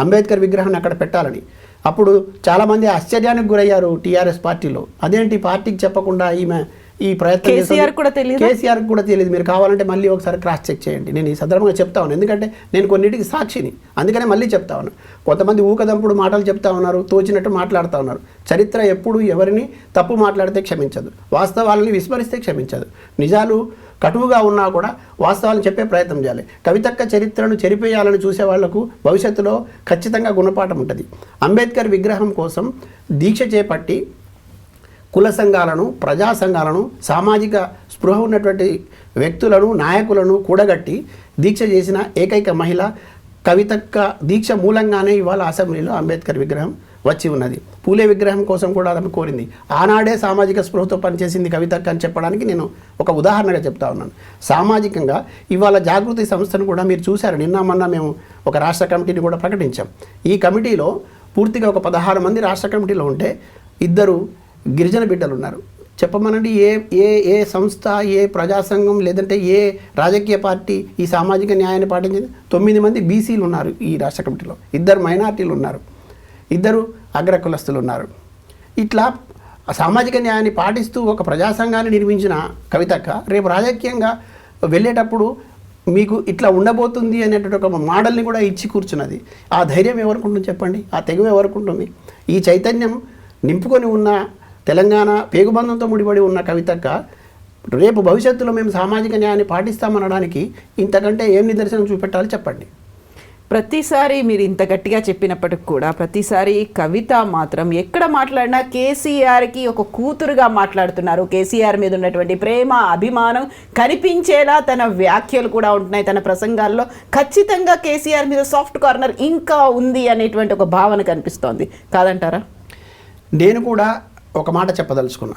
అంబేద్కర్ విగ్రహాన్ని అక్కడ పెట్టాలని. అప్పుడు చాలామంది ఆశ్చర్యానికి గురయ్యారు టీఆర్ఎస్ పార్టీలో. అదేంటి పార్టీకి చెప్పకుండా ఈమె ఈ ప్రయత్నం కేసీఆర్ కూడా తెలియదు. మీరు కావాలంటే మళ్ళీ ఒకసారి క్రాస్ చెక్ చేయండి. నేను ఈ సందర్భంగా చెప్తా ఉన్నాను, ఎందుకంటే నేను కొన్నిటికి సాక్షిని, అందుకనే మళ్ళీ చెప్తా ఉన్నాను. కొంతమంది ఊకదంపుడు మాటలు చెప్తా ఉన్నారు, తోచినట్టు మాట్లాడుతూ ఉన్నారు. చరిత్ర ఎప్పుడు ఎవరిని తప్పు మాట్లాడితే క్షమించదు, వాస్తవాలని విస్మరిస్తే క్షమించదు. నిజాలు కటువుగా ఉన్నా కూడా వాస్తవాలను చెప్పే ప్రయత్నం చేయాలి. కవితక్క చరిత్రను చెరిపేయాలని చూసే వాళ్లకు భవిష్యత్తులో ఖచ్చితంగా గుణపాఠం ఉంటుంది. అంబేద్కర్ విగ్రహం కోసం దీక్ష చేపట్టి కుల సంఘాలను, ప్రజా సంఘాలను, సామాజిక స్పృహ ఉన్నటువంటి వ్యక్తులను, నాయకులను కూడగట్టి దీక్ష చేసిన ఏకైక మహిళ కవితక్క దీక్ష మూలంగానే ఇవాళ అసెంబ్లీలో అంబేద్కర్ విగ్రహం వచ్చి ఉన్నది. పూలే విగ్రహం కోసం కూడా ఆమె కోరింది. ఆనాడే సామాజిక స్పృహతో పనిచేసింది కవితక్క అని చెప్పడానికి నేను ఒక ఉదాహరణగా చెప్తా ఉన్నాను. సామాజికంగా ఇవాళ జాగృతి సంస్థను కూడా మీరు చూశారు. నిన్న మొన్న మేము ఒక రాష్ట్ర కమిటీని కూడా ప్రకటించాం. ఈ కమిటీలో పూర్తిగా ఒక 16 మంది రాష్ట్ర కమిటీలో ఉంటే 2 గిరిజన బిడ్డలు ఉన్నారు. చెప్పమనండి, ఏ సంస్థ, ఏ ప్రజా సంఘం, లేదంటే ఏ రాజకీయ పార్టీ ఈ సామాజిక న్యాయాన్ని పాటించింది? 9 మంది బీసీలు ఉన్నారు ఈ రాష్ట్ర కమిటీలో, 2 మైనార్టీలు ఉన్నారు, 2 అగ్ర కులస్తులు ఉన్నారు. ఇట్లా సామాజిక న్యాయాన్ని పాటిస్తూ ఒక ప్రజా సంఘాన్ని నిర్మించిన కవితక్క రేపు రాజకీయంగా వెళ్ళేటప్పుడు మీకు ఇట్లా ఉండబోతుంది అనేటువంటి ఒక మోడల్ని కూడా ఇచ్చి కూర్చున్నది. ఆ ధైర్యం ఎవరికి ఉంటుంది చెప్పండి? ఆ తెగువ ఎవరికి ఉంటుంది? ఈ చైతన్యం నింపుకొని ఉన్న తెలంగాణ పేగుబంధంతో ముడిపడి ఉన్న కవితక్క రేపు భవిష్యత్తులో మేము సామాజిక న్యాయాన్ని పాటిస్తామనడానికి ఇంతకంటే ఏం నిదర్శనం చూపెట్టాలి చెప్పండి? ప్రతిసారి మీరు ఇంత గట్టిగా చెప్పినప్పటికి కూడా ప్రతిసారి కవిత మాత్రం ఎక్కడ మాట్లాడినా కేసీఆర్కి ఒక కూతురుగా మాట్లాడుతున్నారు. కేసీఆర్ మీద ఉన్నటువంటి ప్రేమ, అభిమానం కనిపించేలా తన వ్యాఖ్యలు కూడా ఉంటున్నాయి. తన ప్రసంగాల్లో ఖచ్చితంగా కేసీఆర్ మీద సాఫ్ట్ కార్నర్ ఇంకా ఉంది అనేటువంటి ఒక భావన కనిపిస్తోంది, కాదంటారా? నేను కూడా ఒక మాట చెప్పదలుచుకున్నా.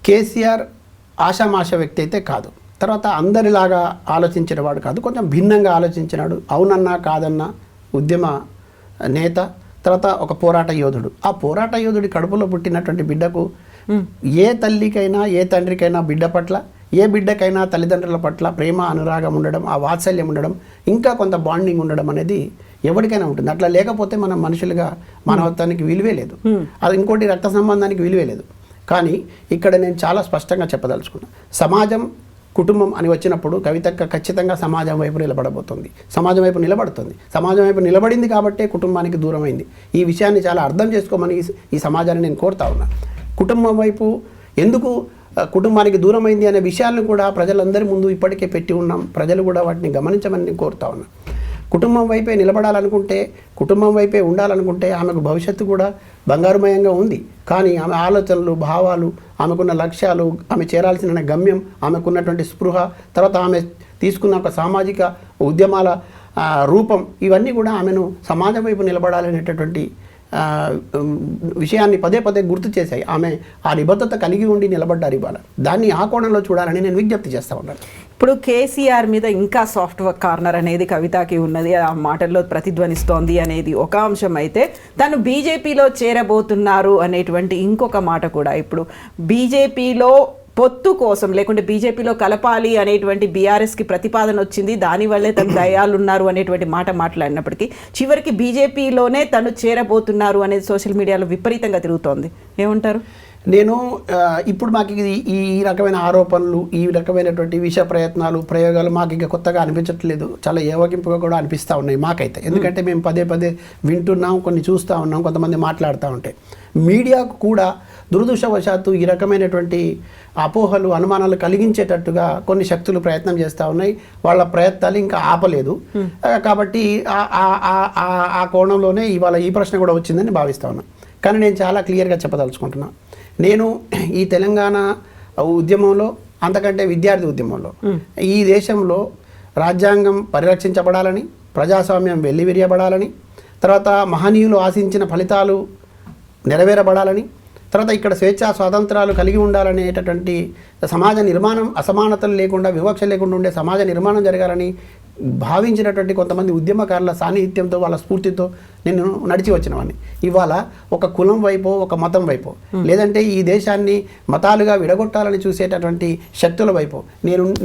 కేసీఆర్ ఆషామాష వ్యక్తి అయితే కాదు. తర్వాత అందరిలాగా ఆలోచించిన వాడు కాదు, కొంచెం భిన్నంగా ఆలోచించినాడు. అవునన్నా కాదన్నా ఉద్యమ నేత, తర్వాత ఒక పోరాట యోధుడు. ఆ పోరాట యోధుడి కడుపులో పుట్టినటువంటి బిడ్డకు ఏ తల్లికైనా ఏ తండ్రికైనా బిడ్డ పట్ల, ఏ బిడ్డకైనా తల్లిదండ్రుల పట్ల ప్రేమ, అనురాగం ఉండడం, ఆ వాత్సల్యం ఉండడం, ఇంకా కొంత బాండింగ్ ఉండడం అనేది ఎవరికైనా ఉంటుంది. అట్లా లేకపోతే మనం మనుషులుగా మానవత్వానికి విలువే లేదు. అది ఇంకోటి రక్త సంబంధానికి విలువే లేదు. కానీ ఇక్కడ నేను చాలా స్పష్టంగా చెప్పదలుచుకున్నా. సమాజం, కుటుంబం అని వచ్చినప్పుడు కవితక్క ఖచ్చితంగా సమాజం వైపు నిలబడబోతుంది, సమాజం వైపు నిలబడుతుంది. సమాజం వైపు నిలబడింది కాబట్టే కుటుంబానికి దూరమైంది. ఈ విషయాన్ని చాలా అర్థం చేసుకోమని ఈ సమాజాన్ని నేను కోరుతా ఉన్నా. కుటుంబం వైపు ఎందుకు కుటుంబానికి దూరమైంది అనే విషయాలను కూడా ప్రజలందరి ముందు ఇప్పటికే పెట్టి ఉన్నాం. ప్రజలు కూడా వాటిని గమనించమని నేను కోరుతా ఉన్నా. కుటుంబం వైపే నిలబడాలనుకుంటే, కుటుంబం వైపే ఉండాలనుకుంటే ఆమెకు భవిష్యత్తు కూడా బంగారుమయంగా ఉంది. కానీ ఆమె ఆలోచనలు, భావాలు, ఆమెకున్న లక్ష్యాలు, ఆమె చేరాల్సిన గమ్యం, ఆమెకున్నటువంటి స్పృహ, తర్వాత ఆమె తీసుకున్న ఒక సామాజిక ఉద్యమాల రూపం, ఇవన్నీ కూడా ఆమెను సమాజం వైపు నిలబడాలనేటటువంటి విషయాన్ని పదే పదే గుర్తు చేశాయి. ఆమె ఆ నిబద్ధత కలిగి ఉండి నిలబడ్డారు. ఇవాళ దాన్ని ఆ కోణంలో చూడాలని నేను విజ్ఞప్తి చేస్తూ ఉన్నాను. ఇప్పుడు కేసీఆర్ మీద ఇంకా సాఫ్ట్ కార్నర్ అనేది కవితకి ఉన్నది, ఆ మాటల్లో ప్రతిధ్వనిస్తోంది అనేది ఒక అంశం అయితే, తను బీజేపీలో చేరబోతున్నారు అనేటువంటి ఇంకొక మాట కూడా. ఇప్పుడు బీజేపీలో పొత్తు కోసం, లేకుంటే బీజేపీలో కలపాలి అనేటువంటి బీఆర్ఎస్కి ప్రతిపాదన వచ్చింది, దానివల్లే తను దయాలున్నారు అనేటువంటి మాట మాట్లాడినప్పటికీ చివరికి బీజేపీలోనే తను చేరబోతున్నారు అనేది సోషల్ మీడియాలో విపరీతంగా తిరుగుతోంది. ఏమంటారు? నేను ఇప్పుడు మాకు ఈ రకమైన ఆరోపణలు, ఈ రకమైనటువంటి విష ప్రయత్నాలు, ప్రయోగాలు మాకు ఇక కొత్తగా అనిపించట్లేదు. చాలా ఏవగింపుగా కూడా అనిపిస్తూ ఉన్నాయి మాకైతే. ఎందుకంటే మేము పదే పదే వింటున్నాం, కొన్ని చూస్తూ ఉన్నాం, కొంతమంది మాట్లాడుతూ ఉంటే. మీడియాకు కూడా దురదృష్టవశాత్తు ఈ రకమైనటువంటి అపోహలు, అనుమానాలు కలిగించేటట్టుగా కొన్ని శక్తులు ప్రయత్నం చేస్తూ ఉన్నాయి. వాళ్ళ ప్రయత్నాలు ఇంకా ఆపలేదు. కాబట్టి ఆ కోణంలోనే ఇవాళ ఈ ప్రశ్న కూడా వచ్చిందని భావిస్తూ ఉన్నాను. కానీ నేను చాలా క్లియర్గా చెప్పదలుచుకుంటున్నాను. నేను ఈ తెలంగాణ ఉద్యమంలో, అంతకంటే విద్యార్థి ఉద్యమంలో, ఈ దేశంలో రాజ్యాంగం పరిరక్షించబడాలని, ప్రజాస్వామ్యం వెల్లివిరియబడాలని, తర్వాత మహనీయులు ఆశించిన ఫలితాలు నెరవేరబడాలని, తర్వాత ఇక్కడ స్వేచ్ఛా స్వాతంత్రాలు కలిగి ఉండాలనేటటువంటి సమాజ నిర్మాణం, అసమానతలు లేకుండా, వివక్ష లేకుండా ఉండే సమాజ నిర్మాణం జరగాలని భావించినటువంటి కొంతమంది ఉద్యమకారుల సాన్నిహిత్యంతో, వాళ్ళ స్ఫూర్తితో నేను నడిచి వచ్చినవాడిని. ఇవాళ ఒక కులం వైపు, ఒక మతం వైపు, లేదంటే ఈ దేశాన్ని మతాలుగా విడగొట్టాలని చూసేటటువంటి శక్తుల వైపు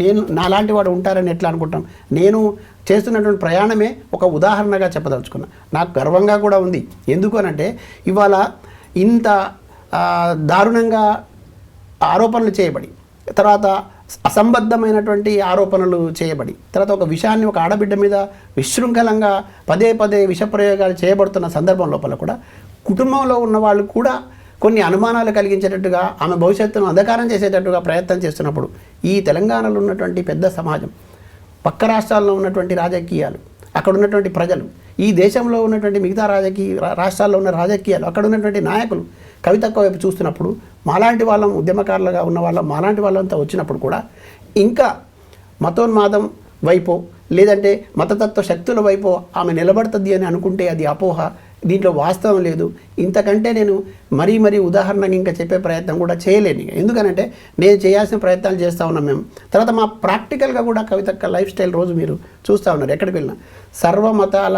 నేను నాలాంటి వాడు ఉంటారని ఎట్లా అనుకుంటాం? నేను చేస్తున్నటువంటి ప్రయాణమే ఒక ఉదాహరణగా చెప్పదలుచుకున్నా. నాకు గర్వంగా కూడా ఉంది. ఎందుకు అనంటే ఇవాళ ఇంత దారుణంగా ఆరోపణలు చేయబడి, తర్వాత అసంబద్ధమైనటువంటి ఆరోపణలు చేయబడి, తర్వాత ఒక విషయాన్ని, ఒక ఆడబిడ్డ మీద విశృంఖలంగా పదే పదే విషప్రయోగాలు చేయబడుతున్న సందర్భం లోపల కూడా కుటుంబంలో ఉన్న వాళ్ళు కూడా కొన్ని అనుమానాలు కలిగించేటట్టుగా, ఆమె భవిష్యత్తును అంధకారం చేసేటట్టుగా ప్రయత్నం చేస్తున్నప్పుడు ఈ తెలంగాణలో ఉన్నటువంటి పెద్ద సమాజం, పక్క రాష్ట్రాల్లో ఉన్నటువంటి రాజకీయాలు, అక్కడ ఉన్నటువంటి ప్రజలు, ఈ దేశంలో ఉన్నటువంటి మిగతా రాష్ట్రాల్లో ఉన్న రాజకీయాలు, అక్కడ ఉన్నటువంటి నాయకులు కవితక్క వైపు చూస్తున్నప్పుడు, మాలాంటి వాళ్ళం, ఉద్యమకారులుగా ఉన్న వాళ్ళం, మాలాంటి వాళ్ళంతా వచ్చినప్పుడు కూడా ఇంకా మతోన్మాదం వైపు, లేదంటే మతతత్వ శక్తుల వైపు ఆమె నిలబడుతుంది అని అనుకుంటే అది అపోహ. దీంట్లో వాస్తవం లేదు. ఇంతకంటే నేను మరీ ఉదాహరణగా ఇంకా చెప్పే ప్రయత్నం కూడా చేయలేను. ఎందుకనంటే నేను చేయాల్సిన ప్రయత్నాలు చేస్తూ ఉన్నాం మేము. తర్వాత మా ప్రాక్టికల్గా కూడా కవితక్క లైఫ్ స్టైల్ రోజు మీరు చూస్తూ ఉన్నారు. ఎక్కడికి వెళ్ళినా సర్వమతాల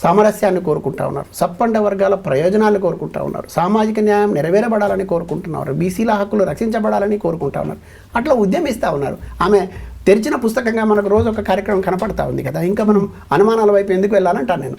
సామరస్యాన్ని కోరుకుంటా ఉన్నారు, సప్పండ వర్గాల ప్రయోజనాలు కోరుకుంటా ఉన్నారు, సామాజిక న్యాయం నెరవేరబడాలని కోరుకుంటున్నారు, బీసీల హక్కులు రక్షించబడాలని కోరుకుంటా ఉన్నారు. అట్లా ఉద్యమిస్తూ ఉన్నారు. ఆమె తెరిచిన పుస్తకంగా మనకు రోజు ఒక కార్యక్రమం కనపడతా ఉంది కదా. ఇంకా మనం అనుమానాల వైపు ఎందుకు వెళ్ళాలంటాను నేను.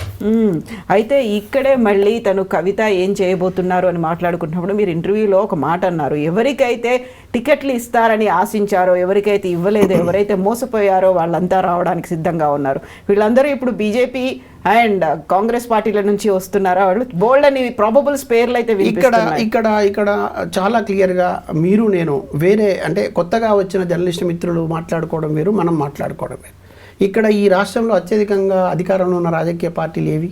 అయితే ఇక్కడే మళ్ళీ తను కవిత ఏం చేయబోతున్నారు అని మాట్లాడుకుంటున్నప్పుడు మీరు ఇంటర్వ్యూలో ఒక మాట అన్నారు, ఎవరికైతే టికెట్లు ఇస్తారని ఆశించారో, ఎవరికైతే ఇవ్వలేదో, ఎవరైతే మోసపోయారో వాళ్ళంతా రావడానికి సిద్ధంగా ఉన్నారు. వీళ్ళందరూ ఇప్పుడు బీజేపీ అండ్ కాంగ్రెస్ పార్టీల నుంచి వస్తున్నారా? వాళ్ళు బోల్డ్ అని ప్రాబబుల్స్ పేర్లు అయితే ఇక్కడ చాలా క్లియర్గా మీరు నేను వేరే అంటే కొత్తగా వచ్చిన జర్నలిస్ట్ మిత్రులు మాట్లాడుకోవడం వేరు, మనం మాట్లాడుకోవడం వేరు. ఇక్కడ ఈ రాష్ట్రంలో అత్యధికంగా అధికారంలో ఉన్న రాజకీయ పార్టీలు ఏవి?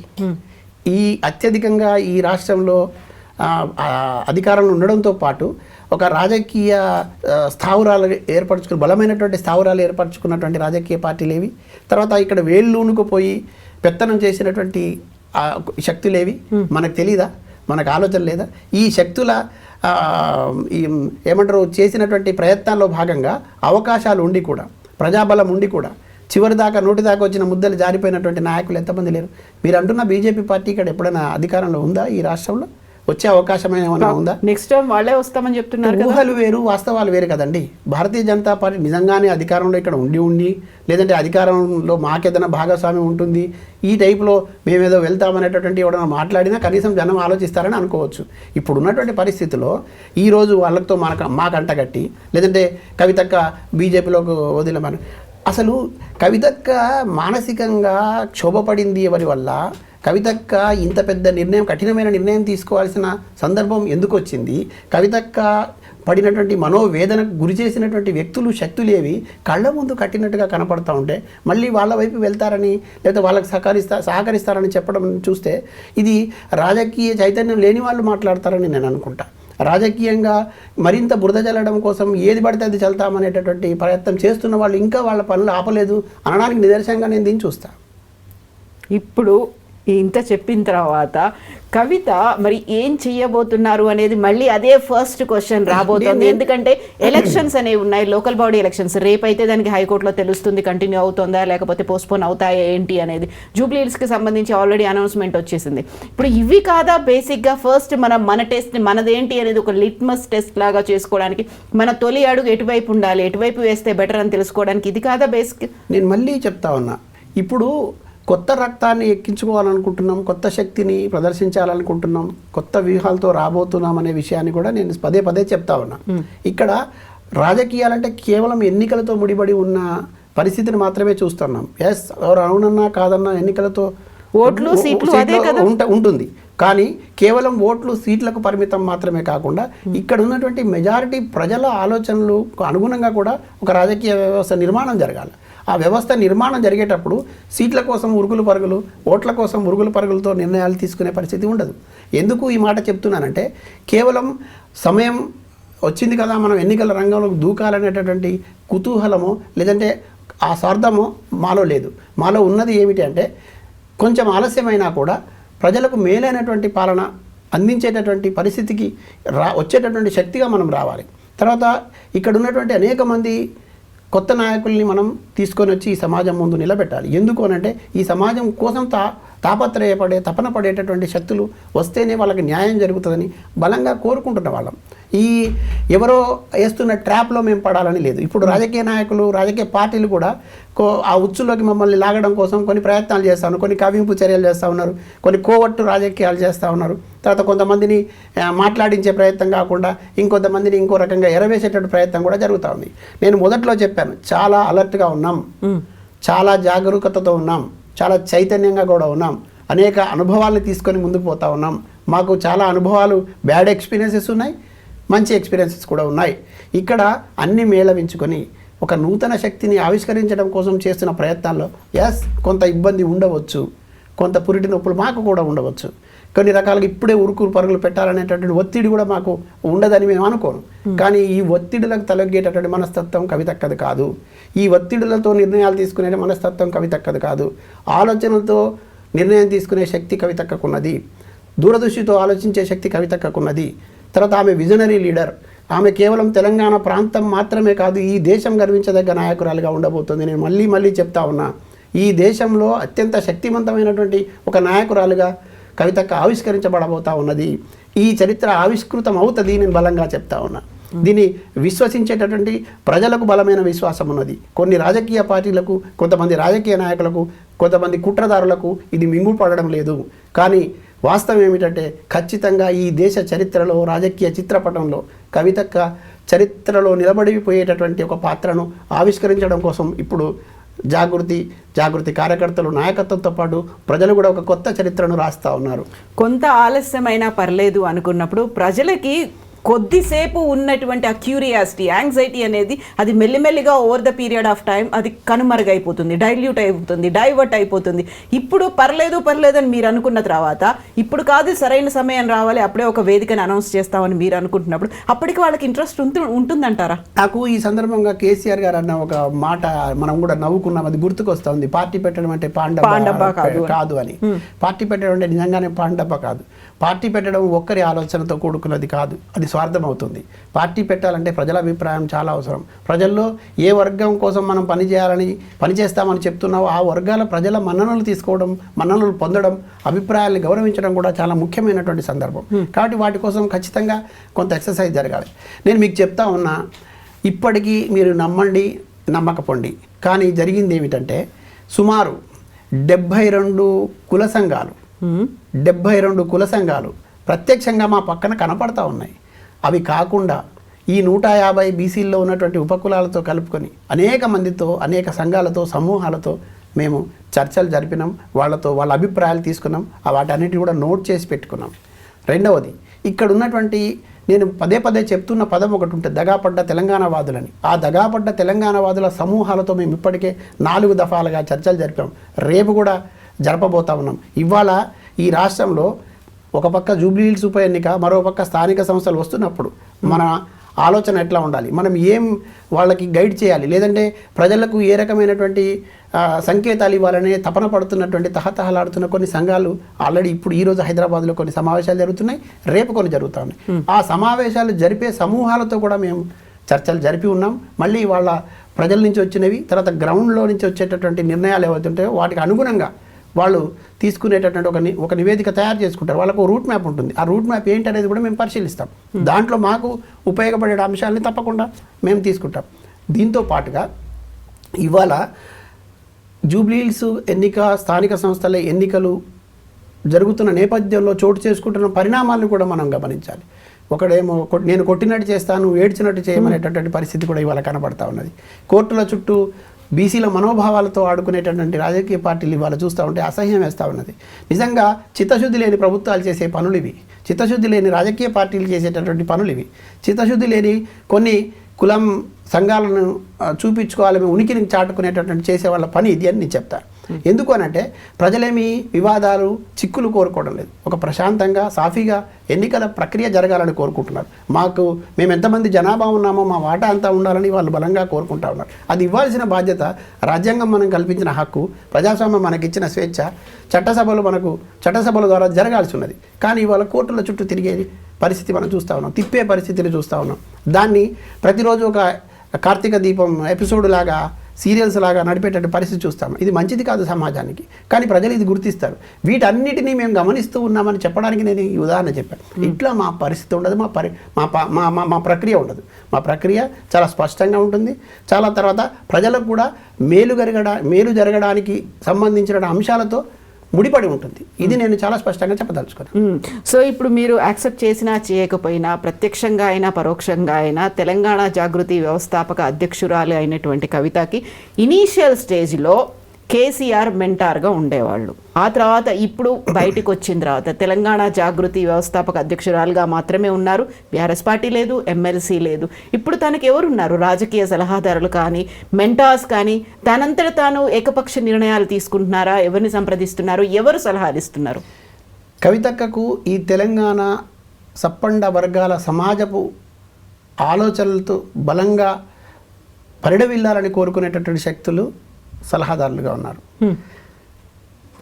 అత్యధికంగా ఈ రాష్ట్రంలో అధికారంలో ఉండడంతో పాటు ఒక రాజకీయ స్థావరాలు బలమైనటువంటి స్థావరాలు ఏర్పరచుకున్నటువంటి రాజకీయ పార్టీలు ఏవి? తర్వాత ఇక్కడ వేళ్ళూనుకుపోయి పెత్తనం చేసినటువంటి శక్తులేవి? మనకు తెలీదా? మనకు ఆలోచన లేదా? ఈ శక్తుల ఏమంటారు చేసినటువంటి ప్రయత్నాల్లో భాగంగా అవకాశాలు ఉండి కూడా, ప్రజాబలం ఉండి కూడా చివరి దాకా నోటి దాకా వచ్చిన ముద్దలు జారిపోయినటువంటి నాయకులు ఎంతమంది లేరు? మీరు అంటున్న బీజేపీ పార్టీ ఇక్కడ ఎప్పుడైనా అధికారంలో ఉందా? ఈ రాష్ట్రంలో వచ్చే అవకాశం ఏమైనా ఉందా? నెక్స్ట్ టైం వాళ్ళే వస్తామని చెప్తున్నారు. ఊహలు వేరు, వాస్తవాలు వేరు కదండి. భారతీయ జనతా పార్టీ నిజంగానే అధికారంలో ఇక్కడ ఉండి లేదంటే అధికారంలో మాకేదైనా భాగస్వామ్యం ఉంటుంది, ఈ టైపులో మేమేదో వెళ్తామనేటటువంటి ఎవరైనా మాట్లాడినా కనీసం జనం ఆలోచిస్తారని అనుకోవచ్చు. ఇప్పుడు ఉన్నటువంటి పరిస్థితిలో ఈరోజు వాళ్ళతో మాకు అంటగట్టి లేదంటే కవితక్క బీజేపీలోకి వదిలమని, అసలు కవితక్క మానసికంగా క్షోభపడింది ఎవరి వల్ల? కవితక్క ఇంత పెద్ద నిర్ణయం, కఠినమైన నిర్ణయం తీసుకోవాల్సిన సందర్భం ఎందుకు వచ్చింది? కవితక్క పడినటువంటి మనోవేదనకు గురి చేసినటువంటి వ్యక్తులు, శక్తులేవి కళ్ళ ముందు కట్టినట్టుగా కనపడతా ఉంటే మళ్ళీ వాళ్ళ వైపు వెళ్తారని లేకపోతే వాళ్ళకి సహకరిస్తారని చెప్పడం చూస్తే ఇది రాజకీయ చైతన్యం లేని వాళ్ళు మాట్లాడతారని నేను అనుకుంటా. రాజకీయంగా మరింత బురద చల్లడం కోసం ఏది పడితే అది చల్తామనేటటువంటి ప్రయత్నం చేస్తున్న వాళ్ళు ఇంకా వాళ్ళ పనులు ఆపలేదు అనడానికి నిదర్శనంగా నేను దీన్ని చూస్తాను. ఇప్పుడు ఇంత చెప్పిన తర్వాత కవిత మరి ఏం చెయ్యబోతున్నారు అనేది మళ్ళీ అదే ఫస్ట్ క్వశ్చన్ రాబోతుంది. ఎందుకంటే ఎలక్షన్స్ అనేవి ఉన్నాయి, లోకల్ బాడీ ఎలక్షన్స్. రేపైతే దానికి హైకోర్టులో తెలుస్తుంది కంటిన్యూ అవుతుందా లేకపోతే పోస్ట్పోన్ అవుతాయా ఏంటి అనేది. జూబ్లీ హిల్స్కి సంబంధించి ఆల్రెడీ అనౌన్స్మెంట్ వచ్చేసింది. ఇప్పుడు ఇవి కాదా బేసిక్గా ఫస్ట్ మన టెస్ట్ మనదేంటి అనేది ఒక లిట్మస్ టెస్ట్ లాగా చేసుకోవడానికి, మన తొలి అడుగు ఎటువైపు ఉండాలి, ఎటువైపు వేస్తే బెటర్ అని తెలుసుకోవడానికి ఇది కాదా బేసిక్? నేను మళ్ళీ చెప్తా ఉన్నా, ఇప్పుడు కొత్త రక్తాన్ని ఎక్కించుకోవాలనుకుంటున్నాం, కొత్త శక్తిని ప్రదర్శించాలనుకుంటున్నాం, కొత్త వ్యూహాలతో రాబోతున్నాం అనే విషయాన్ని కూడా నేను పదే చెప్తా ఉన్నా. ఇక్కడ రాజకీయాలంటే కేవలం ఎన్నికలతో ముడిపడి ఉన్న పరిస్థితిని మాత్రమే చూస్తున్నాం. ఎస్, ఎవరు అవునన్నా కాదన్నా ఎన్నికలతో ఓట్లు సీట్లు ఉంటుంది. కానీ కేవలం ఓట్లు సీట్లకు పరిమితం మాత్రమే కాకుండా ఇక్కడ ఉన్నటువంటి మెజారిటీ ప్రజల ఆలోచనలకు అనుగుణంగా కూడా ఒక రాజకీయ వ్యవస్థ నిర్మాణం జరగాలి. ఆ వ్యవస్థ నిర్మాణం జరిగేటప్పుడు సీట్ల కోసం ఉరుగులు పరుగులు, ఓట్ల కోసం ఉరుగులు పరుగులతో నిర్ణయాలు తీసుకునే పరిస్థితి ఉండదు. ఎందుకు ఈ మాట చెప్తున్నానంటే, కేవలం సమయం వచ్చింది కదా మనం ఎన్నికల రంగంలోకి దూకాలనేటటువంటి కుతూహలము లేదంటే ఆ స్వార్థము మాలో లేదు. మాలో ఉన్నది ఏమిటి అంటే, కొంచెం ఆలస్యమైనా కూడా ప్రజలకు మేలైనటువంటి పాలన అందించేటటువంటి పరిస్థితికి వచ్చేటటువంటి శక్తిగా మనం రావాలి. తర్వాత ఇక్కడ ఉన్నటువంటి అనేక మంది కొత్త నాయకుల్ని మనం తీసుకొని వచ్చి ఈ సమాజం ముందు నిలబెట్టాలి. ఎందుకు అనంటే, ఈ సమాజం కోసం తాపత్రయపడే తపన పడేటటువంటి శక్తులు వస్తేనే వాళ్ళకి న్యాయం జరుగుతుందని బలంగా కోరుకుంటున్న వాళ్ళం. ఈ ఎవరో వేస్తున్న ట్రాప్లో మేము పడాలని లేదు. ఇప్పుడు రాజకీయ నాయకులు, రాజకీయ పార్టీలు కూడా ఆ ఉచ్చులోకి మమ్మల్ని లాగడం కోసం కొన్ని ప్రయత్నాలు చేస్తూ ఉన్నారు, కొన్ని కవింపు చర్యలు చేస్తూ ఉన్నారు, కొన్ని కోవట్టు రాజకీయాలు చేస్తూ ఉన్నారు. తర్వాత కొంతమందిని మాట్లాడించే ప్రయత్నం కాకుండా ఇంకొంతమందిని ఇంకో రకంగా ఎరవేసేటటువంటి ప్రయత్నం కూడా జరుగుతూ ఉంది. నేను మొదట్లో చెప్పాను, చాలా అలర్ట్గా ఉన్నాం, చాలా జాగరూకతతో ఉన్నాం, చాలా చైతన్యంగా కూడా ఉన్నాం, అనేక అనుభవాలను తీసుకొని ముందుకు పోతా ఉన్నాం. మాకు చాలా అనుభవాలు, బ్యాడ్ ఎక్స్పీరియన్సెస్ ఉన్నాయి, మంచి ఎక్స్పీరియన్సెస్ కూడా ఉన్నాయి. ఇక్కడ అన్ని మేళవించుకొని ఒక నూతన శక్తిని ఆవిష్కరించడం కోసం చేస్తున్న ప్రయత్నాల్లో ఎస్ కొంత ఇబ్బంది ఉండవచ్చు, కొంత పురిటి నొప్పులు మాకు కూడా ఉండవచ్చు. కొన్ని రకాలుగా ఇప్పుడే ఉరుకురు పరుగులు పెట్టాలనేటటువంటి ఒత్తిడి కూడా మాకు ఉండదని మేము అనుకోను. కానీ ఈ ఒత్తిడులకు తలొగ్గేటటువంటి మనస్తత్వం కవితక్కది కాదు. ఈ ఒత్తిడులతో నిర్ణయాలు తీసుకునే మనస్తత్వం కవితక్కది కాదు. ఆలోచనలతో నిర్ణయం తీసుకునే శక్తి కవితక్కకున్నది. దూరదృష్టితో ఆలోచించే శక్తి కవితక్కకున్నది. తర్వాత ఆమె విజనరీ లీడర్. ఆమె కేవలం తెలంగాణ ప్రాంతం మాత్రమే కాదు, ఈ దేశం గర్వించదగ్గ నాయకురాలుగా ఉండబోతుంది. నేను మళ్ళీ చెప్తా ఉన్నా, ఈ దేశంలో అత్యంత శక్తివంతమైనటువంటి ఒక నాయకురాలుగా కవితక్క ఆవిష్కరించబడబోతా ఉన్నది. ఈ చరిత్ర ఆవిష్కృతం అవుతుంది, నేను బలంగా చెప్తా ఉన్నా. దీన్ని విశ్వసించేటటువంటి ప్రజలకు బలమైన విశ్వాసం ఉన్నది. కొన్ని రాజకీయ పార్టీలకు, కొంతమంది రాజకీయ నాయకులకు, కొంతమంది కుట్రదారులకు ఇది మింగుపడడం లేదు. కానీ వాస్తవం ఏమిటంటే ఖచ్చితంగా ఈ దేశ చరిత్రలో, రాజకీయ చిత్రపటంలో కవితక్క చరిత్రలో నిలబడిపోయేటటువంటి ఒక పాత్రను ఆవిష్కరించడం కోసం ఇప్పుడు జాగృతి కార్యకర్తలు నాయకత్వంతో పాటు ప్రజలు కూడా ఒక కొత్త చరిత్రను రాస్తా ఉన్నారు. కొంత ఆలస్యమైనా పర్లేదు అనుకున్నప్పుడు ప్రజలకి కొద్దిసేపు ఉన్నటువంటి ఆ క్యూరియాసిటీ, యాంగ్జైటీ అనేది అది మెల్లిమెల్లిగా over the period of time అది కనుమరుగైపోతుంది, డైల్యూట్ అయిపోతుంది, డైవర్ట్ అయిపోతుంది. ఇప్పుడు పర్లేదు అని మీరు అనుకున్న తర్వాత ఇప్పుడు కాదు సరైన సమయం రావాలి, అప్పుడే ఒక వేదికను అనౌన్స్ చేస్తామని మీరు అనుకుంటున్నప్పుడు అప్పటికి వాళ్ళకి ఇంట్రెస్ట్ ఉంటుందంటారా? నాకు ఈ సందర్భంగా కేసీఆర్ గారు అన్న ఒక మాట మనం కూడా నవ్వుకున్నాం, అది గుర్తుకొస్తా ఉంది. పార్టీ పెట్టడం అంటే పాండబ్బ కాదు అని. పార్టీ పెట్టడం అంటే నిజంగానే పాండబ్బ కాదు. పార్టీ పెట్టడం ఒక్కరి ఆలోచనతో కూడుకున్నది కాదు, అది స్వార్థం అవుతుంది. పార్టీ పెట్టాలంటే ప్రజల అభిప్రాయం చాలా అవసరం. ప్రజల్లో ఏ వర్గం కోసం మనం పనిచేస్తామని చెప్తున్నావో ఆ వర్గాల ప్రజల మన్ననలు తీసుకోవడం, మన్ననలు పొందడం, అభిప్రాయాన్ని గౌరవించడం కూడా చాలా ముఖ్యమైనటువంటి సందర్భం. కాబట్టి వాటి కోసం ఖచ్చితంగా కొంత ఎక్సర్సైజ్ జరగాలి. నేను మీకు చెప్తా ఉన్నా, ఇప్పటికీ మీరు నమ్మండి నమ్మకపోండి, కానీ జరిగింది ఏమిటంటే సుమారు 72 కుల సంఘాలు 72 కుల సంఘాలు ప్రత్యక్షంగా మా పక్కన కనపడతా ఉన్నాయి. అవి కాకుండా ఈ 150 బీసీల్లో ఉన్నటువంటి ఉపకులాలతో కలుపుకొని అనేక మందితో, అనేక సంఘాలతో, సమూహాలతో మేము చర్చలు జరిపినాం. వాళ్ళ అభిప్రాయాలు తీసుకున్నాం. వాటన్నిటిని కూడా నోట్ చేసి పెట్టుకున్నాం. రెండవది, ఇక్కడ ఉన్నటువంటి నేను పదే చెప్తున్న పదం ఒకటి ఉంటుంది, దగాపడ్డ తెలంగాణవాదులని. ఆ దగాపడ్డ తెలంగాణవాదుల సమూహాలతో మేము ఇప్పటికే 4 దఫాలుగా చర్చలు జరిపాం. రేపు కూడా జరపబోతా ఉన్నాం. ఇవాళ ఈ రాష్ట్రంలో ఒక పక్క జూబ్లీహిల్స్ ఉప ఎన్నిక, మరో పక్క స్థానిక సంస్థలు వస్తున్నప్పుడు మన ఆలోచన ఎట్లా ఉండాలి, మనం ఏం వాళ్ళకి గైడ్ చేయాలి, లేదంటే ప్రజలకు ఏ రకమైనటువంటి సంకేతాలు ఇవ్వాలనే తపన పడుతున్నటువంటి తహతహలాడుతున్న కొన్ని సంఘాలు ఆల్రెడీ ఇప్పుడు ఈరోజు హైదరాబాద్లో కొన్ని సమావేశాలు జరుగుతున్నాయి, రేపు కొన్ని జరుగుతూ ఉన్నాయి. ఆ సమావేశాలు జరిపే సమూహాలతో కూడా మేము చర్చలు జరిపి ఉన్నాం. మళ్ళీ వాళ్ళ ప్రజల నుంచి వచ్చినవి, తర్వాత గ్రౌండ్లో నుంచి వచ్చేటటువంటి నిర్ణయాలు ఏవైతుంటాయో వాటికి అనుగుణంగా వాళ్ళు తీసుకునేటటువంటి ఒక నివేదిక తయారు చేసుకుంటారు. వాళ్ళకు రూట్ మ్యాప్ ఉంటుంది. ఆ రూట్ మ్యాప్ ఏంటి అనేది కూడా మేము పరిశీలిస్తాం. దాంట్లో మాకు ఉపయోగపడే అంశాలని తప్పకుండా మేము తీసుకుంటాం. దీంతో పాటుగా ఇవాళ జూబ్లీహిల్స్ ఎన్నిక, స్థానిక సంస్థల ఎన్నికలు జరుగుతున్న నేపథ్యంలో చోటు చేసుకుంటున్న పరిణామాలను కూడా మనం గమనించాలి. ఒకడేమో నేను కొట్టినట్టు చేస్తాను, ఏడ్చినట్టు చేయమనేటటువంటి పరిస్థితి కూడా ఇవాళ కనబడతా ఉన్నది. కోర్టుల చుట్టూ బీసీల మనోభావాలతో ఆడుకునేటటువంటి రాజకీయ పార్టీలు ఇవాళ చూస్తూ ఉంటే అసహ్యం వేస్తూ ఉన్నది. నిజంగా చిత్తశుద్ధి లేని ప్రభుత్వాలు చేసే పనులు ఇవి. చిత్తశుద్ధి లేని రాజకీయ పార్టీలు చేసేటటువంటి పనులు ఇవి. చిత్తశుద్ధి లేని కొన్ని కులం సంఘాలను చూపించుకోవాలి, ఉనికిని చాటుకునేటటువంటి చేసే వాళ్ళ పని ఇది అని నేను చెప్తాను. ఎందుకు అనంటే ప్రజలేమి వివాదాలు, చిక్కులు కోరుకోవడం లేదు. ఒక ప్రశాంతంగా, సాఫీగా ఎన్నికల ప్రక్రియ జరగాలని కోరుకుంటున్నారు. మేము ఎంతమంది జనాభా ఉన్నామో మా వాటా అంతా ఉండాలని వాళ్ళు బలంగా కోరుకుంటా ఉన్నారు. అది ఇవ్వాల్సిన బాధ్యత, రాజ్యాంగం మనం కల్పించిన హక్కు, ప్రజాస్వామ్యం మనకిచ్చిన స్వేచ్ఛ, చట్టసభల ద్వారా జరగాల్సి ఉన్నది. కానీ ఇవాళ కోర్టుల చుట్టూ తిరిగేది పరిస్థితి మనం చూస్తూ ఉన్నాం, తిప్పే పరిస్థితిని చూస్తూ ఉన్నాం. దాన్ని ప్రతిరోజు ఒక కార్తీక దీపం ఎపిసోడ్ లాగా, సీరియల్స్ లాగా నడిపేటట్టు పరిస్థితి చూస్తాం. ఇది మంచిది కాదు సమాజానికి. కానీ ప్రజలు ఇది గుర్తిస్తారు. వీటన్నిటినీ మేము గమనిస్తూ ఉన్నామని చెప్పడానికి నేను ఈ ఉదాహరణ చెప్పాను. ఇట్లా మా పరిస్థితి ఉండదు, మా ప్రక్రియ ఉండదు. మా ప్రక్రియ చాలా స్పష్టంగా ఉంటుంది. చాలా తర్వాత ప్రజలకు కూడా మేలు జరగడానికి సంబంధించిన అంశాలతో ముడిపడి ఉంటుంది. ఇది నేను చాలా స్పష్టంగా చెప్పదలుచుకున్నాను. సో ఇప్పుడు మీరు యాక్సెప్ట్ చేసినా చేయకపోయినా, ప్రత్యక్షంగా అయినా పరోక్షంగా అయినా, తెలంగాణ జాగృతి వ్యవస్థాపక అధ్యక్షురాలు అయినటువంటి కవితకి ఇనీషియల్ స్టేజ్లో కేసీఆర్ మెంటార్గా ఉండేవాళ్ళు. ఆ తర్వాత ఇప్పుడు బయటకు వచ్చిన తర్వాత తెలంగాణ జాగృతి వ్యవస్థాపక అధ్యక్షురాలుగా మాత్రమే ఉన్నారు. బీఆర్ఎస్ పార్టీ లేదు, ఎమ్మెల్సీ లేదు. ఇప్పుడు తనకు ఎవరున్నారు? రాజకీయ సలహాదారులు కానీ, మెంటార్స్ కానీ, తనంతట తాను ఏకపక్ష నిర్ణయాలు తీసుకుంటున్నారా? ఎవరిని సంప్రదిస్తున్నారు? ఎవరు సలహాలు ఇస్తున్నారు? కవితక్కకు ఈ తెలంగాణ సప్పండ వర్గాల సమాజపు ఆలోచనలతో బలంగా పరిడవిల్లాలని కోరుకునేటటువంటి శక్తులు సలహాదారులుగా ఉన్నారు.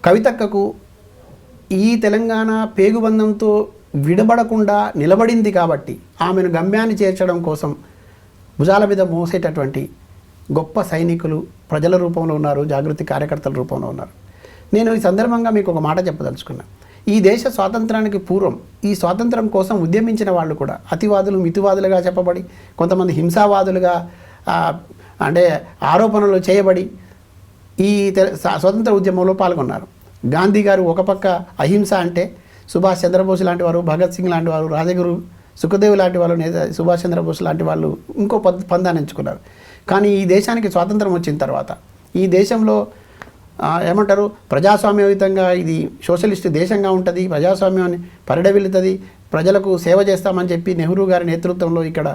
కవితక్కకు ఈ తెలంగాణ పేగుబంధంతో విడబడకుండా నిలబడింది కాబట్టి ఆమెను గమ్యాన్ని చేర్చడం కోసం భుజాల మీద మోసేటటువంటి గొప్ప సైనికులు ప్రజల రూపంలో ఉన్నారు, జాగృతి కార్యకర్తల రూపంలో ఉన్నారు. నేను ఈ సందర్భంగా మీకు ఒక మాట చెప్పదలుచుకున్నా. ఈ దేశ స్వాతంత్రానికి పూర్వం ఈ స్వాతంత్రం కోసం ఉద్యమించిన వాళ్ళు కూడా అతివాదులు మితివాదులుగా చెప్పబడి కొంతమంది హింసావాదులుగా అంటే ఆరోపణలు చేయబడి ఈ స్వతంత్ర ఉద్యమంలో పాల్గొన్నారు. గాంధీ గారు ఒక పక్క అహింస అంటే సుభాష్ చంద్రబోస్ లాంటి వారు, భగత్ సింగ్ లాంటి వారు, రాజగురు సుఖదేవ్ లాంటి వాళ్ళు, నేత సుభాష్ చంద్రబోస్ లాంటి వాళ్ళు ఇంకో పందాన్ని ఎంచుకున్నారు. కానీ ఈ దేశానికి స్వాతంత్రం వచ్చిన తర్వాత ఈ దేశంలో ఏమంటారు ప్రజాస్వామ్యయుతంగా ఇది సోషలిస్ట్ దేశంగా ఉంటుంది, ప్రజాస్వామ్యాన్ని పరిడవిల్లుతుంది, ప్రజలకు సేవ చేస్తామని చెప్పి నెహ్రూ గారి నేతృత్వంలో ఇక్కడ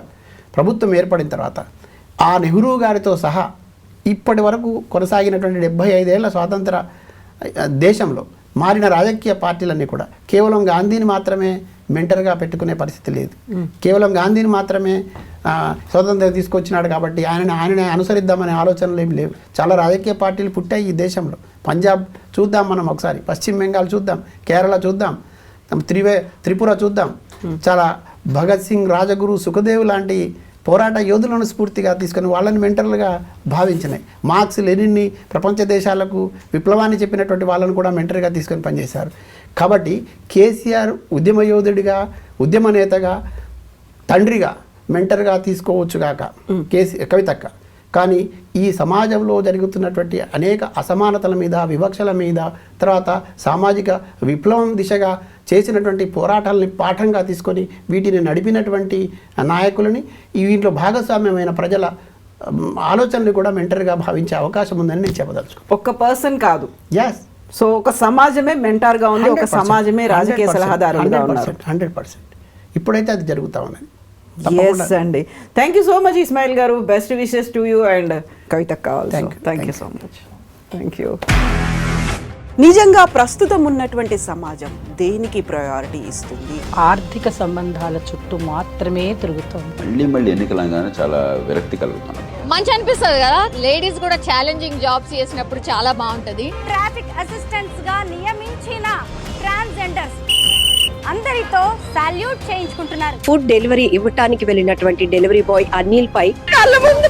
ప్రభుత్వం ఏర్పడిన తర్వాత ఆ నెహ్రూ గారితో సహా ఇప్పటి వరకు కొనసాగినటువంటి 75 ఏళ్ల స్వాతంత్ర దేశంలో మారిన రాజకీయ పార్టీలన్నీ కూడా కేవలం గాంధీని మాత్రమే మెంటర్గా పెట్టుకునే పరిస్థితి లేదు. కేవలం గాంధీని మాత్రమే స్వతంత్రం తీసుకొచ్చినాడు కాబట్టి ఆయననే అనుసరిద్దామనే ఆలోచనలు ఏమి లేవు. చాలా రాజకీయ పార్టీలు పుట్టాయి ఈ దేశంలో. పంజాబ్ చూద్దాం మనం ఒకసారి, పశ్చిమ బెంగాల్ చూద్దాం, కేరళ చూద్దాం, త్రిపుర చూద్దాం. చాలా భగత్ సింగ్, రాజగురు, సుఖదేవ్ లాంటి పోరాట యోధులను స్ఫూర్తిగా తీసుకొని వాళ్ళని మెంటర్లుగా భావించినాయి. మార్క్స్, లెనిన్ని ప్రపంచ దేశాలకు విప్లవాన్ని చెప్పినటువంటి వాళ్ళను కూడా మెంటర్గా తీసుకొని పనిచేశారు. కాబట్టి కేసీఆర్ ఉద్యమ యోధుడిగా, ఉద్యమ నేతగా, తండ్రిగా, మెంటర్గా తీసుకోవచ్చు కాక కవితక్క. కానీ ఈ సమాజంలో జరుగుతున్నటువంటి అనేక అసమానతల మీద, వివక్షల మీద, తర్వాత సామాజిక విప్లవం దిశగా చేసినటువంటి పోరాటాలని పాఠంగా తీసుకొని వీటిని నడిపినటువంటి నాయకులని వీటిలో భాగస్వామ్యమైన ప్రజల ఆలోచనలు కూడా మెంటర్గా భావించే అవకాశం ఉందని నేను చెప్పదలుచుకో. ఒక్క పర్సన్ కాదు, ఎస్. సో ఒక సమాజమే మెంటార్గా ఉంది, ఒక సమాజమే రాజకీయ సలహాదారులుగా ఉన్నారు. 100% ఇప్పుడైతే అది జరుగుతూ ఉన్నది. ఎస్ అండి. Thank you so much Ismail garu. Best wishes to you and కవితక్క also. Thank you so much. Thank you. నిజంగా ప్రస్తుతం ఉన్నటువంటి సమాజం దేనికి ప్రయారిటీ ఇస్తుంది? ఆర్థిక సంబంధాల చుట్టూ మాత్రమే తిరుగుతుంది. మళ్ళీ ఎన్నికలంగానే చాలా విరక్తి కలుగుతున్నాం. మంచి అనిపిస్తుంది కదా, లేడీస్ కూడా ఛాలెంజింగ్ జాబ్స్ చేసినప్పుడు చాలా బాగుంటది. ట్రాఫిక్ అసిస్టెంట్స్ గా నియమించిన ట్రాన్స్జెండర్స్ అందరితో సాల్యూట్ చేయించుకుంటున్నారు. ఫుడ్ డెలివరీ ఇవ్వటానికి వెళ్ళినటువంటి డెలివరీ బాయ్ అనిల్ పై కళ్ళ ముందు